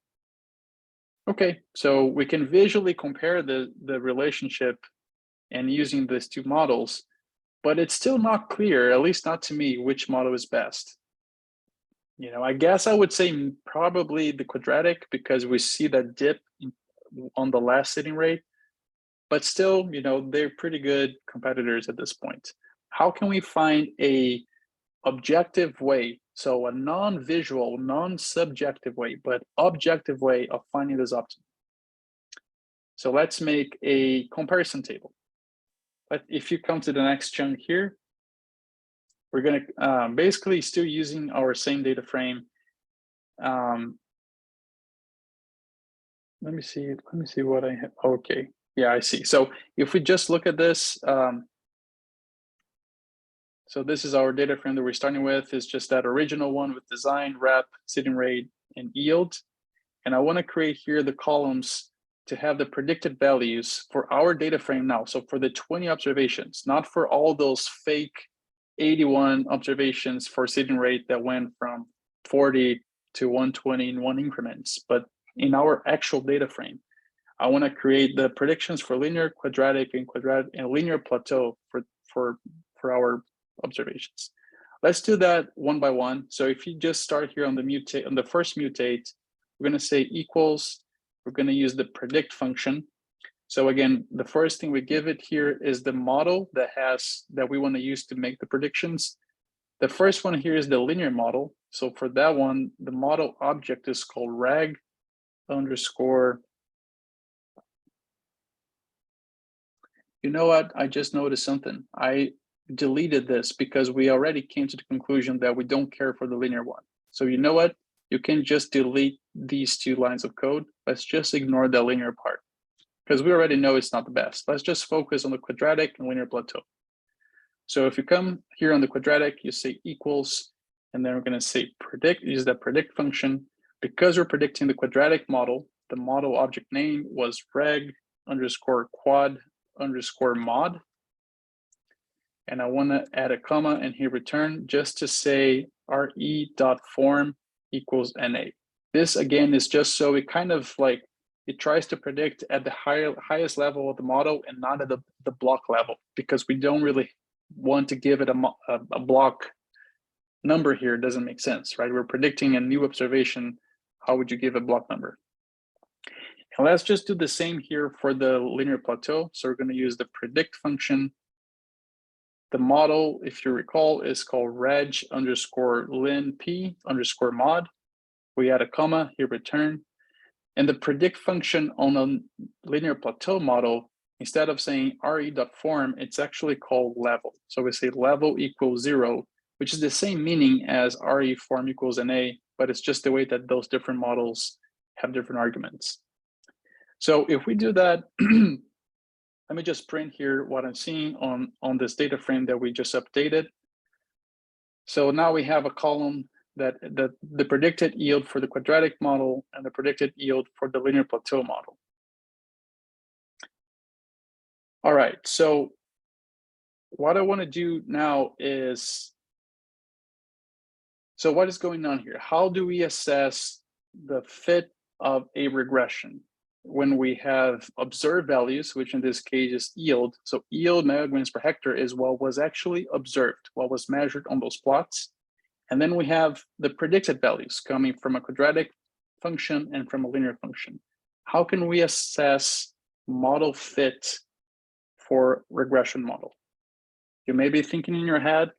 Okay, so we can visually compare the relationship and using these two models, but it's still not clear, at least not to me, which model is best. You know, I guess I would say probably the quadratic because we see that dip on the last sitting rate, but still, you know, they're pretty good competitors at this point. How can we find a objective way, so a non-visual, non-subjective way, but objective way of finding this optimum? So let's make a comparison table. But if you come to the next chunk here, we're going to basically still using our same data frame. Let me see what I have. Okay, yeah, I see. So if we just look at this, so this is our data frame that we're starting with. It's just that original one with design, rep, sitting rate, and yield. And I want to create here the columns to have the predicted values for our data frame now. So for the 20 observations, not for all those fake 81 observations for sitting rate that went from 40 to 120 in one increments, but in our actual data frame, I want to create the predictions for linear, quadratic, and linear plateau for our observations. Let's do that one by one. So if you just start here on the first mutate, we're going to say equals. We're going to use the predict function. So again, the first thing we give it here is the model that we want to use to make the predictions. The first one here is the linear model. So for that one, the model object is called reg underscore. You know what? I just noticed something. I deleted this because we already came to the conclusion that we don't care for the linear one. So you know what? You can just delete these two lines of code. Let's just ignore the linear part because we already know it's not the best. Let's just focus on the quadratic and linear plateau. So if you come here on the quadratic, you say equals, and then we're going to say predict, use that predict function. Because we're predicting the quadratic model, the model object name was reg underscore quad underscore mod. And I want to add a comma and hit return just to say re.form equals NA. This again is just so it kind of like, it tries to predict at the highest level of the model and not at the block level, because we don't really want to give it a block number here. It doesn't make sense, right? We're predicting a new observation. How would you give a block number? And let's just do the same here for the linear plateau. So we're going to use the predict function. The model, if you recall, is called reg underscore lin p underscore mod. We add a comma, hit return. And the predict function on a linear plateau model, instead of saying re.form, it's actually called level. So we say level equals 0, which is the same meaning as re.form equals NA, but it's just the way that those different models have different arguments. So if we do that, let me just print here what I'm seeing on this data frame that we just updated. So now we have a column that the predicted yield for the quadratic model and the predicted yield for the linear plateau model. All right, so what I want to do now is, so what is going on here? How do we assess the fit of a regression when we have observed values, which in this case is yield? So yield megagrams per hectare is what was actually observed, what was measured on those plots. And then we have the predicted values coming from a quadratic function and from a linear function. How can we assess model fit for regression model? You may be thinking in your head,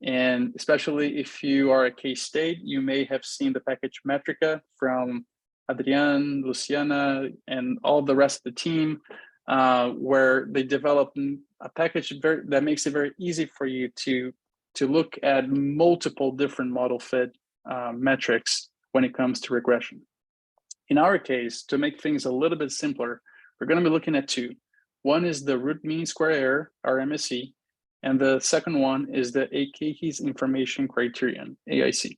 and especially if you are a K-State, you may have seen the package Metrica from Adrian, Luciana, and all the rest of the team, where they developed a package that makes it very easy for you to to look at multiple different model fit metrics when it comes to regression. In our case, to make things a little bit simpler, we're going to be looking at two. One is the root mean square error, RMSE, and the second one is the Akey's information criterion, AIC.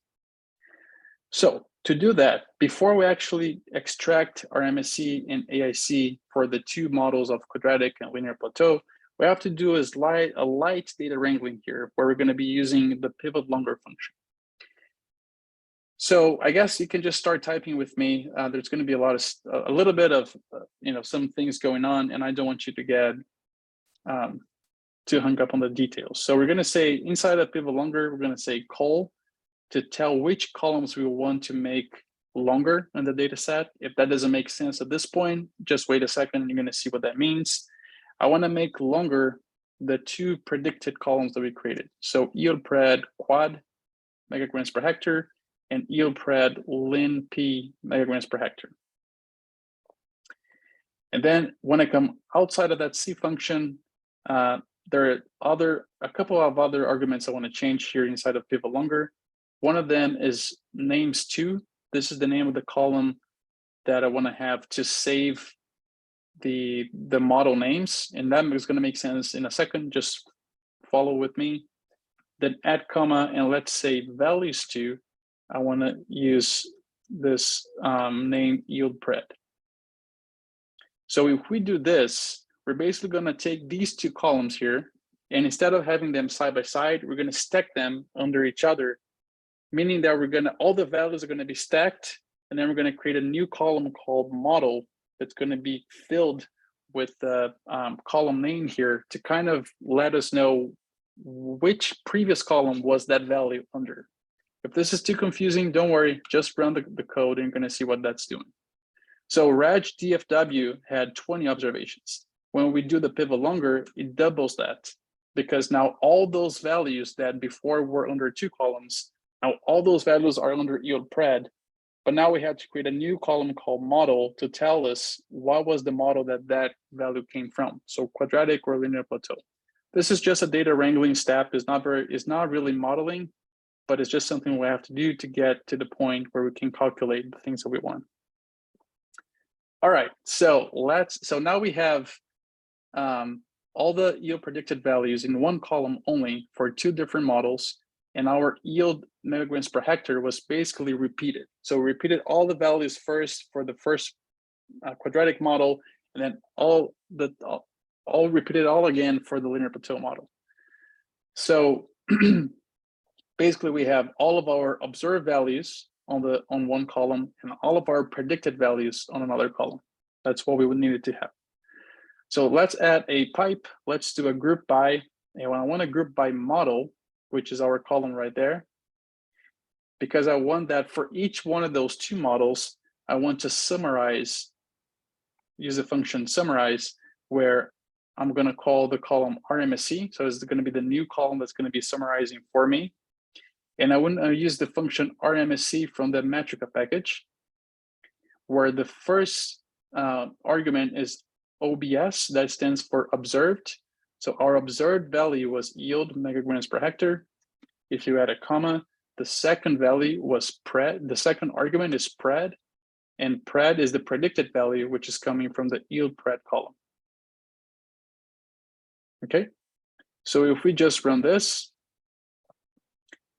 So to do that, before we actually extract RMSE and AIC for the two models of quadratic and linear plateau, we have to do is a light data wrangling here, where we're going to be using the pivot longer function. So I guess you can just start typing with me. There's going to be a little bit of, some things going on, and I don't want you to get too hung up on the details. So we're going to say inside of pivot longer, we're going to say col to tell which columns we want to make longer in the data set. If that doesn't make sense at this point, just wait a second, you're going to see what that means. I want to make longer the two predicted columns that we created. So yield pred quad megagrams per hectare and yield pred lin p megagrams per hectare. And then when I come outside of that C function, there are a couple of other arguments I want to change here inside of pivot longer. One of them is names two. This is the name of the column that I want to have to save the model names, and that is going to make sense in a second. Just follow with me. Then add comma, and let's say values two. I want to use this name yield pred. So if we do this, we're basically going to take these two columns here, and instead of having them side by side, we're going to stack them under each other, meaning that all the values are going to be stacked, and then we're going to create a new column called model that's going to be filled with the column name here to kind of let us know which previous column was that value under. If this is too confusing, don't worry, just run the code and you're going to see what that's doing. So Reg DFW had 20 observations. When we do the pivot longer, it doubles that, because now all those values that before were under two columns, now all those values are under yield pred, but now we have to create a new column called model to tell us what was the model that value came from. So quadratic or linear plateau. This is just a data wrangling step. It's not really modeling, but it's just something we have to do to get to the point where we can calculate the things that we want. All right, so now we have all the yield predicted values in one column only for two different models, and our yield megagrams per hectare was basically repeated. So we repeated all the values first for the first quadratic model, and then all repeated all again for the linear plateau model. So basically we have all of our observed values on one column and all of our predicted values on another column. That's what we would need to have. So let's add a pipe. Let's do a group by, and I want to group by model, which is our column right there, because I want that for each one of those two models, I want to summarize, use the function summarize, where I'm going to call the column RMSE. So it's going to be the new column that's going to be summarizing for me. And I want to use the function RMSE from the Metrica package, where the first argument is OBS, that stands for observed. So our observed value was yield megagrams per hectare. If you add a comma, the second value was pred. The second argument is pred, and pred is the predicted value, which is coming from the yield pred column. Okay, so if we just run this,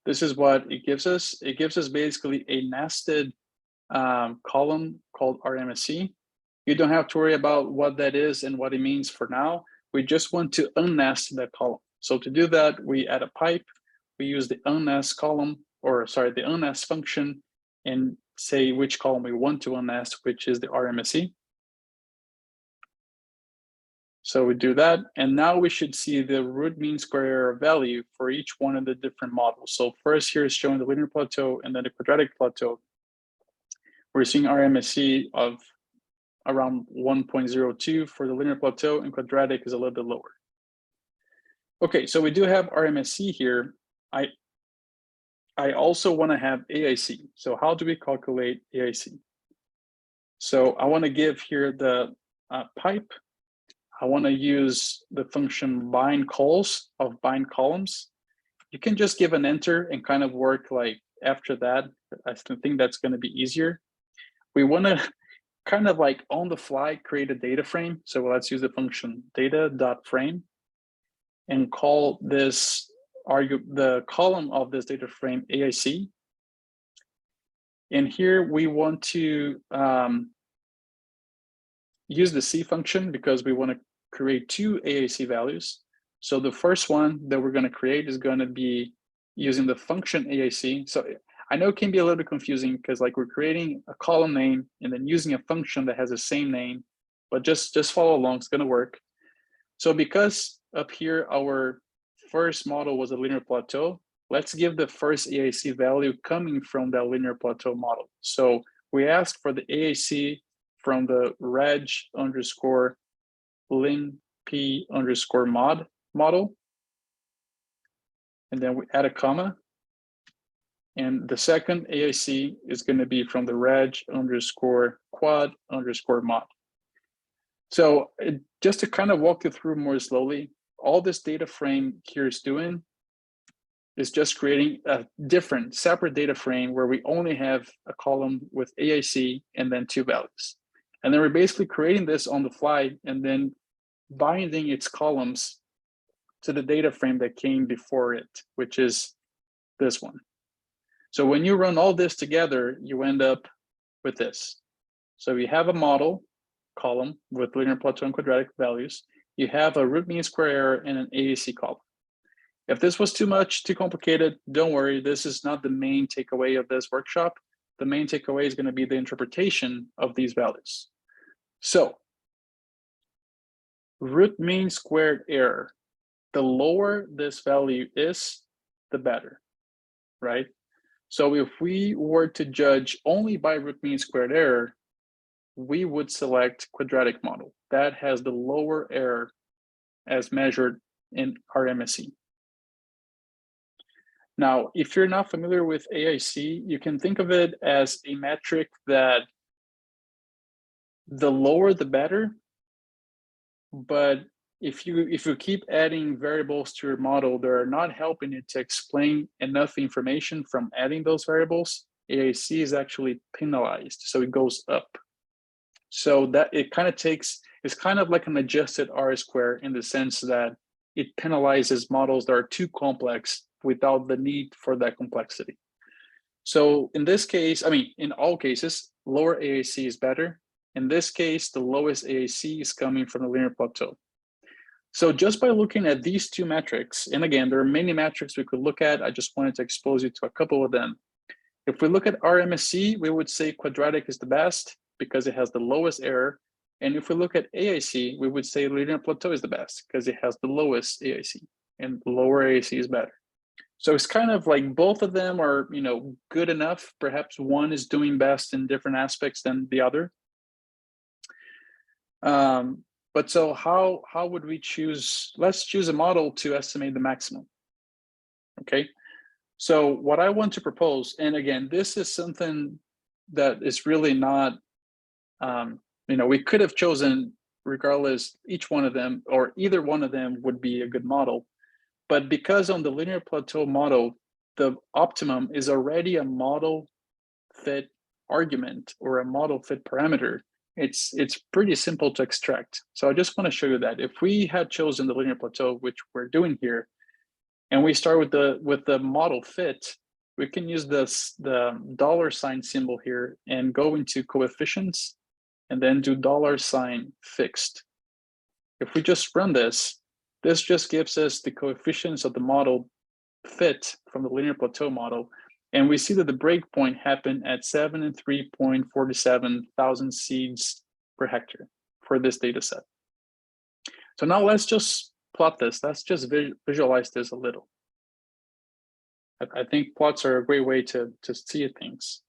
this is what it gives us. It gives us basically a nested column called RMSE. You don't have to worry about what that is and what it means for now. We just want to unnest that column. So to do that, we add a pipe. We use the unnest column, or sorry, the unnest function, and say which column we want to unnest, which is the RMSE. So we do that, and now we should see the root mean square error value for each one of the different models. So first here is showing the linear plateau and then the quadratic plateau. We're seeing RMSE of around 1.02 for the linear plateau, and quadratic is a little bit lower. Okay, so we do have RMSE here. I also want to have AIC. So how do we calculate AIC? So I want to give here the pipe. I want to use the function bind cols of bind columns. you can just give an enter and kind of work like after that. I think that's going to be easier. We want to kind of like on the fly create a data frame. So let's use the function data.frame and call this the column of this data frame AIC. And here we want to use the C function because we want to create two AIC values. So the first one that we're going to create is going to be using the function AIC. So I know it can be a little bit confusing because like we're creating a column name and then using a function that has the same name, but just follow along, it's going to work. So because up here, our first model was a linear plateau, let's give the first AIC value coming from that linear plateau model. So we ask for the AIC from the reg_lin_p_mod model. And then we add a comma. And the second AIC is going to be from the reg_quad_mod. So just to kind of walk you through more slowly, all this data frame here is doing is just creating a different separate data frame where we only have a column with AIC and then two values. And then we're basically creating this on the fly and then binding its columns to the data frame that came before it, which is this one. So when you run all this together, you end up with this. So we have a model column with linear plateau and quadratic values. You have a root mean square error and an AIC column. If this was too much, too complicated, don't worry. This is not the main takeaway of this workshop. The main takeaway is going to be the interpretation of these values. So root mean squared error, the lower this value is, the better, right? So if we were to judge only by root mean squared error, we would select quadratic model. That has the lower error as measured in RMSE. Now, if you're not familiar with AIC, you can think of it as a metric that the lower the better, but if you keep adding variables to your model that are not helping it to explain enough information from adding those variables, AIC is actually penalized, so it goes up. So that it kind of it's kind of like an adjusted R-square in the sense that it penalizes models that are too complex without the need for that complexity. So in this case, I mean, in all cases, lower AIC is better. In this case, the lowest AIC is coming from the linear plateau. So just by looking at these two metrics, and again, there are many metrics we could look at. I just wanted to expose you to a couple of them. If we look at RMSE, we would say quadratic is the best because it has the lowest error. And if we look at AIC, we would say linear plateau is the best because it has the lowest AIC, and lower AIC is better. So it's kind of like both of them are, good enough. Perhaps one is doing best in different aspects than the other. But so how would we choose? Let's choose a model to estimate the maximum. Okay. So what I want to propose, and again, this is something that is really not, we could have chosen regardless, each one of them or either one of them would be a good model. But because on the linear plateau model, the optimum is already a model fit argument or a model fit parameter, it's pretty simple to extract. So I just want to show you that if we had chosen the linear plateau, which we're doing here, and we start with the model fit, we can use the $ symbol here and go into coefficients and then do $fixed. If we just run this just gives us the coefficients of the model fit from the linear plateau model. And we see that the breakpoint happened at 7 and 3.47 thousand seeds per hectare for this data set. So now let's just plot this. Let's just visualize this a little. I think plots are a great way to see things.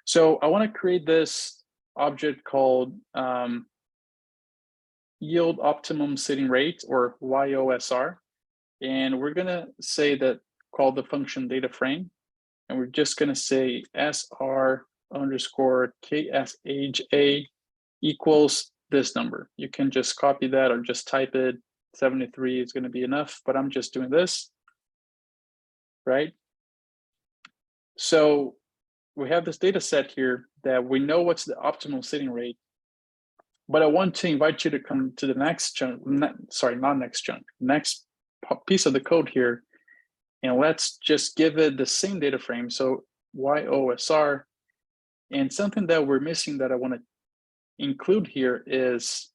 So I want to create this object called yield optimum sitting rate, or YOSR. And we're going to say that, call the function data frame. And we're just going to say SR_KSHA equals this number. You can just copy that or just type it. 73 is going to be enough, but I'm just doing this. right? So we have this data set here that we know what's the optimal seeding rate, but I want to invite you to come to the next chunk, sorry, not next chunk, next piece of the code here, and let's just give it the same data frame. So YOSR, and something that we're missing that I want to include here is,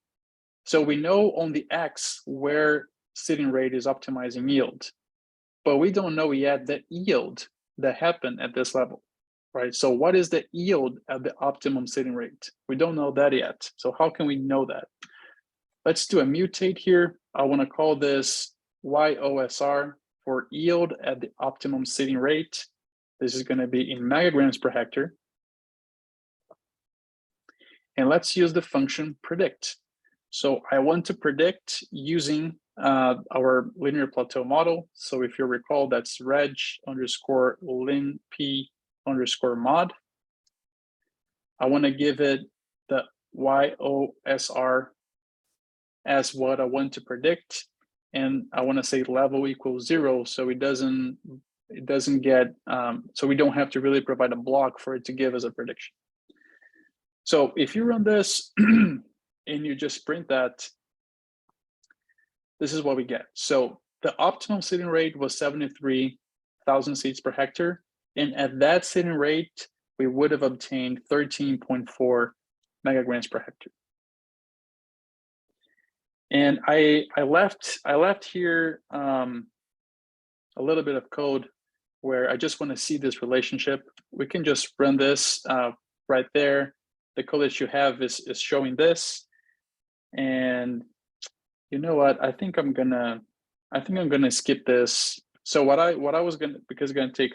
so we know on the X where seeding rate is optimizing yield, but we don't know yet the yield that happened at this level, right? So what is the yield at the optimum seeding rate? We don't know that yet. So how can we know that? Let's do a mutate here. I want to call this YOSR for yield at the optimum seeding rate. This is going to be in megagrams per hectare. And let's use the function predict. So I want to predict using our linear plateau model. So if you recall, that's reg_lin_p_mod. I want to give it the YOSR as what I want to predict, and I want to say level equals 0, so it doesn't get so we don't have to really provide a block for it to give us a prediction. So if you run this and you just print that, this is what we get. So the optimal seeding rate was 73,000 seeds per hectare. And at that seeding rate, we would have obtained 13.4 megagrams per hectare. And I left here a little bit of code where I just want to see this relationship. We can just run this right there. The code that you have is showing this. And you know what? I think I'm gonna skip this. So what I was gonna, because it's gonna take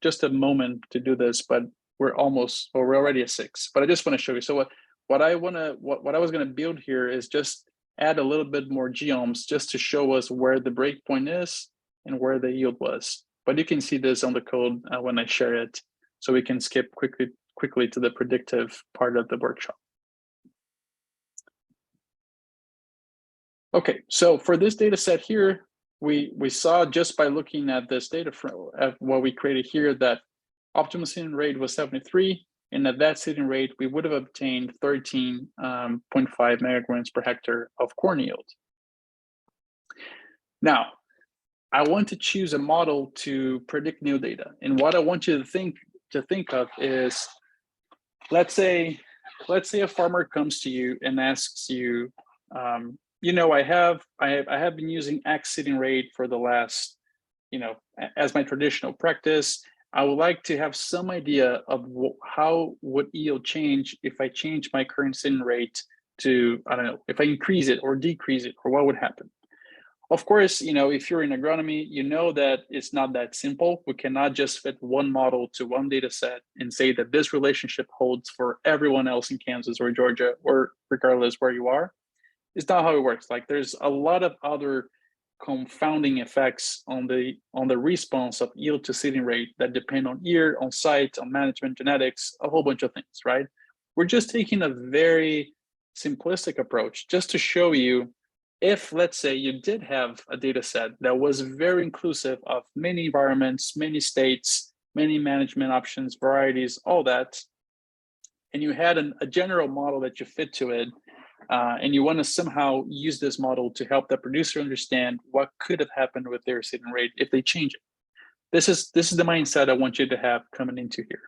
just a moment to do this, but we're already at 6. But I just want to show you. So what I was gonna build here is just add a little bit more geoms just to show us where the breakpoint is and where the yield was. But you can see this on the code when I share it, so we can skip quickly to the predictive part of the workshop. Okay, so for this data set here, we saw just by looking at this data from what we created here that optimal seeding rate was 73, and at that seeding rate, we would have obtained 13.5 megagrams per hectare of corn yield. Now, I want to choose a model to predict new data, and what I want you to think of is, let's say a farmer comes to you and asks you, you know, I have been using X seeding rate for the last, as my traditional practice. I would like to have some idea of how would yield change if I change my current seeding rate to, I don't know, if I increase it or decrease it, or what would happen. Of course, if you're in agronomy, you know that it's not that simple. We cannot just fit one model to one data set and say that this relationship holds for everyone else in Kansas or Georgia, or regardless where you are. It's not how it works. Like, there's a lot of other confounding effects on the response of yield to seeding rate that depend on year, on site, on management, genetics, a whole bunch of things, right? We're just taking a very simplistic approach just to show you, if let's say you did have a data set that was very inclusive of many environments, many states, many management options, varieties, all that, and you had a general model that you fit to it, and you want to somehow use this model to help the producer understand what could have happened with their seeding rate if they change it. This is the mindset I want you to have coming into here.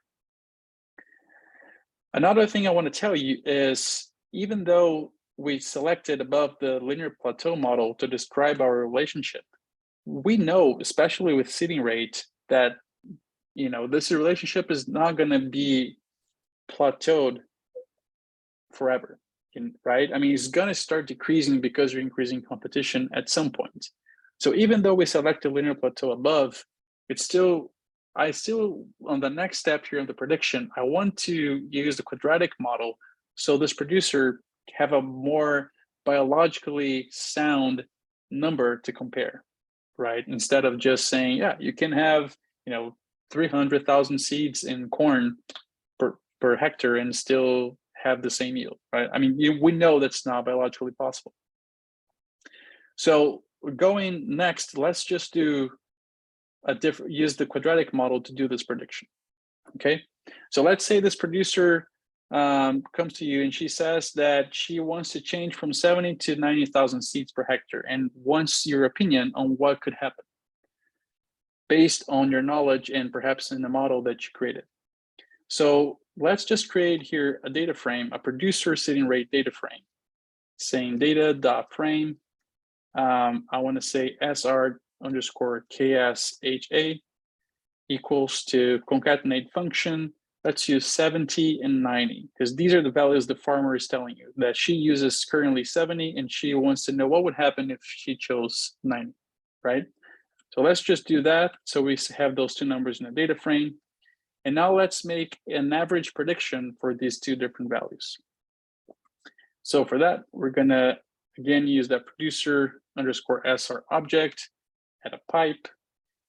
Another thing I want to tell you is, even though we selected above the linear plateau model to describe our relationship, we know, especially with seeding rate, that this relationship is not going to be plateaued forever. Right? I mean, it's going to start decreasing because you're increasing competition at some point. So even though we selected linear plateau above, I still, on the next step here in the prediction, I want to use the quadratic model so this producer have a more biologically sound number to compare, right? Instead of just saying, yeah, you can have 300,000 seeds in corn per hectare and still have the same yield, right? I mean, we know that's not biologically possible. So going next, let's just do use the quadratic model to do this prediction. Okay, so let's say this producer comes to you and she says that she wants to change from 70 to 90,000 seeds per hectare and wants your opinion on what could happen based on your knowledge and perhaps in the model that you created. So let's just create here a data frame, a producer seeding rate data frame, saying data.frame. I want to say SR_KSHA equals to concatenate function. Let's use 70 and 90, because these are the values the farmer is telling you that she uses currently 70 and she wants to know what would happen if she chose 90, right? So let's just do that. So we have those two numbers in a data frame. And now let's make an average prediction for these two different values. So for that, we're gonna, again, use that producer_SR object, add a pipe,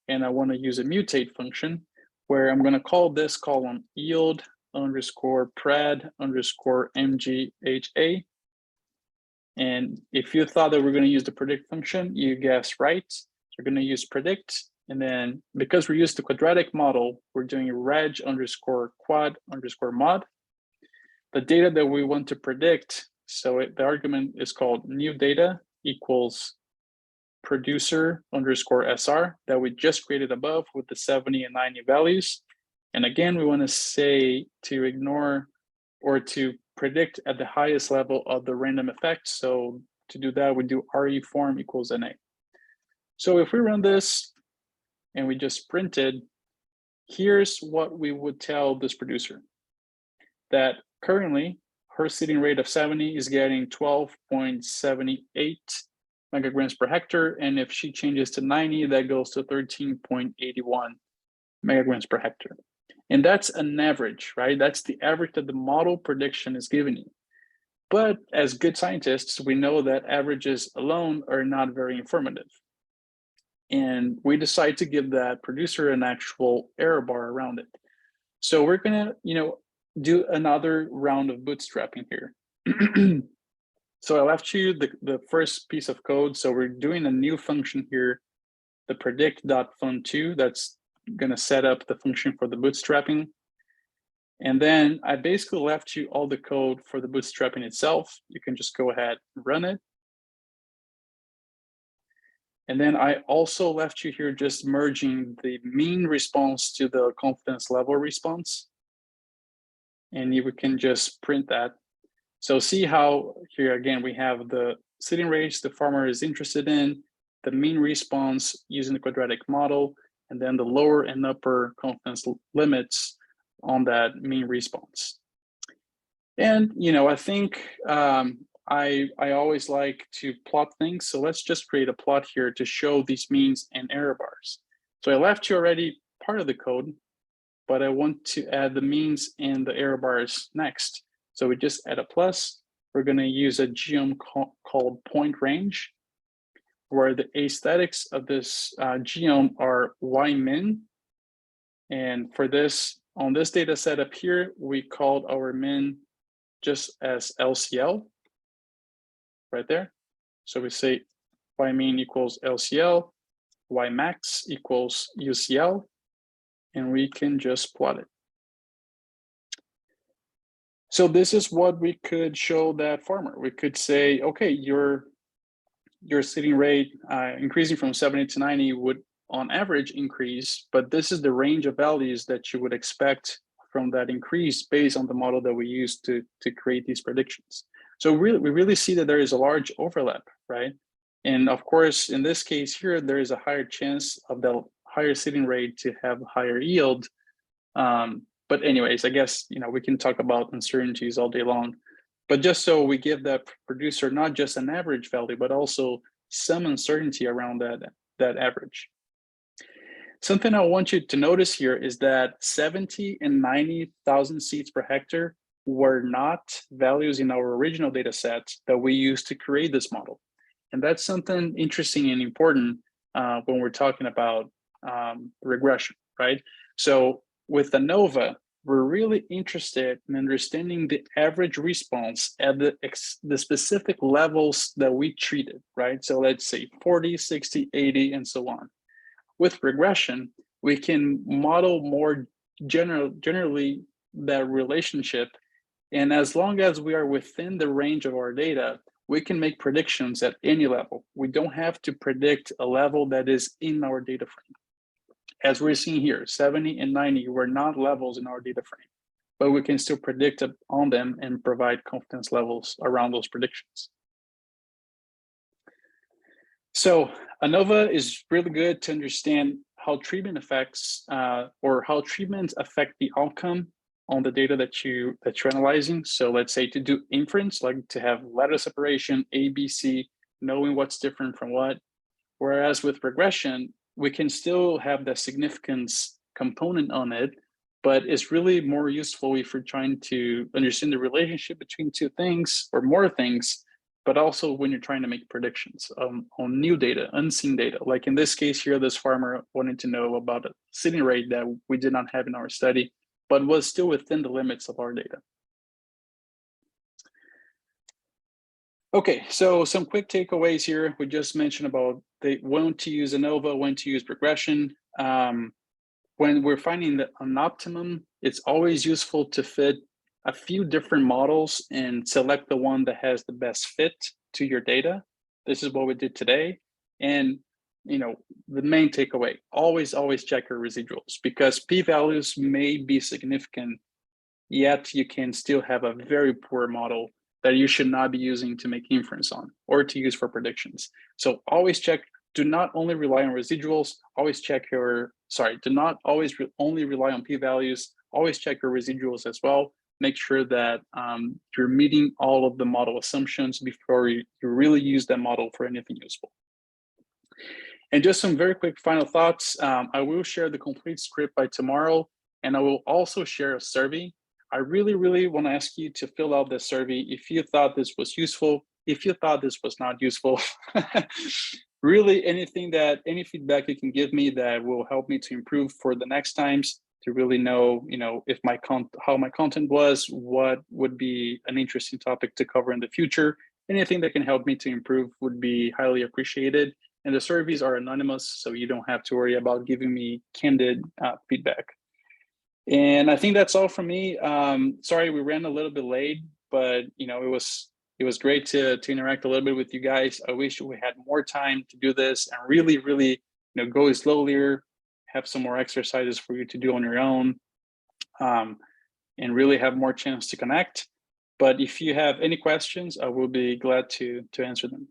and I wanna use a mutate function where I'm gonna call this column yield_pred_mgha. And if you thought that we're gonna use the predict function, you guessed right. So we're gonna use predict. And then because we use the quadratic model, we're doing reg_quad_mod. The data that we want to predict, so the argument is called new data equals producer_SR that we just created above with the 70 and 90 values. And again, we want to say to ignore or to predict at the highest level of the random effect. So to do that, we do RE_form equals NA. So if we run this, and we just printed, here's what we would tell this producer. That currently, her seeding rate of 70 is getting 12.78 megagrams per hectare. And if she changes to 90, that goes to 13.81 megagrams per hectare. And that's an average, right? That's the average that the model prediction is giving you. But as good scientists, we know that averages alone are not very informative. And we decide to give that producer an actual error bar around it. So we're gonna, do another round of bootstrapping here. So I left you the first piece of code. So we're doing a new function here, the predict.fun2, that's gonna set up the function for the bootstrapping. And then I basically left you all the code for the bootstrapping itself. You can just go ahead and run it. And then I also left you here just merging the mean response to the confidence level response. And you can just print that. So see how here again, we have the seeding rates the farmer is interested in, the mean response using the quadratic model, and then the lower and upper confidence limits on that mean response. And, I think I always like to plot things. So let's just create a plot here to show these means and error bars. So I left you already part of the code, but I want to add the means and the error bars next. So we just add a plus. We're going to use a geom called point range, where the aesthetics of this geom are y-min. And for this, on this data set up here, we called our min just as LCL. Right there. So we say y mean equals LCL, y max equals UCL, and we can just plot it. So this is what we could show that farmer. We could say, okay, your seeding rate increasing from 70 to 90 would on average increase, but this is the range of values that you would expect from that increase based on the model that we use to create these predictions. So we really see that there is a large overlap, right? And of course, in this case here, there is a higher chance of the higher seeding rate to have higher yield. But anyways, I guess, we can talk about uncertainties all day long. But just so we give that producer not just an average value, but also some uncertainty around that average. Something I want you to notice here is that 70 and 90,000 seeds per hectare were not values in our original data set that we used to create this model. And that's something interesting and important when we're talking about regression, right? So with ANOVA, we're really interested in understanding the average response at the specific levels that we treated, right? So let's say 40, 60, 80, and so on. With regression, we can model more generally that relationship. And as long as we are within the range of our data, we can make predictions at any level. We don't have to predict a level that is in our data frame. As we're seeing here, 70 and 90 were not levels in our data frame, but we can still predict on them and provide confidence levels around those predictions. So ANOVA is really good to understand how treatment affects or how treatments affect the outcome on the data that you're analyzing. So let's say to do inference, like to have letter separation, A, B, C, knowing what's different from what. Whereas with regression, we can still have the significance component on it, but it's really more useful if you're trying to understand the relationship between two things or more things, but also when you're trying to make predictions on new data, unseen data. Like in this case here, this farmer wanted to know about a seeding rate that we did not have in our study, but was still within the limits of our data. Okay, so some quick takeaways here. We just mentioned about when to use ANOVA, when to use regression. When we're finding an optimum, it's always useful to fit a few different models and select the one that has the best fit to your data. This is what we did today. And the main takeaway, always check your residuals, because p-values may be significant, yet you can still have a very poor model that you should not be using to make inference on or to use for predictions. So always check, do not only rely on residuals, always check your, do not always only rely on p-values, always check your residuals as well. Make sure that you're meeting all of the model assumptions before you really use that model for anything useful. And just some very quick final thoughts. I will share the complete script by tomorrow, and I will also share a survey. I really want to ask you to fill out the survey if you thought this was useful, if you thought this was not useful. Really, any feedback you can give me that will help me to improve for the next times, to really know, if how my content was, what would be an interesting topic to cover in the future. Anything that can help me to improve would be highly appreciated. And the surveys are anonymous, so you don't have to worry about giving me candid feedback. And I think that's all from me. Sorry, we ran a little bit late, but it was great to interact a little bit with you guys. I wish we had more time to do this and really go slowly, have some more exercises for you to do on your own, and really have more chance to connect. But if you have any questions, I will be glad to answer them.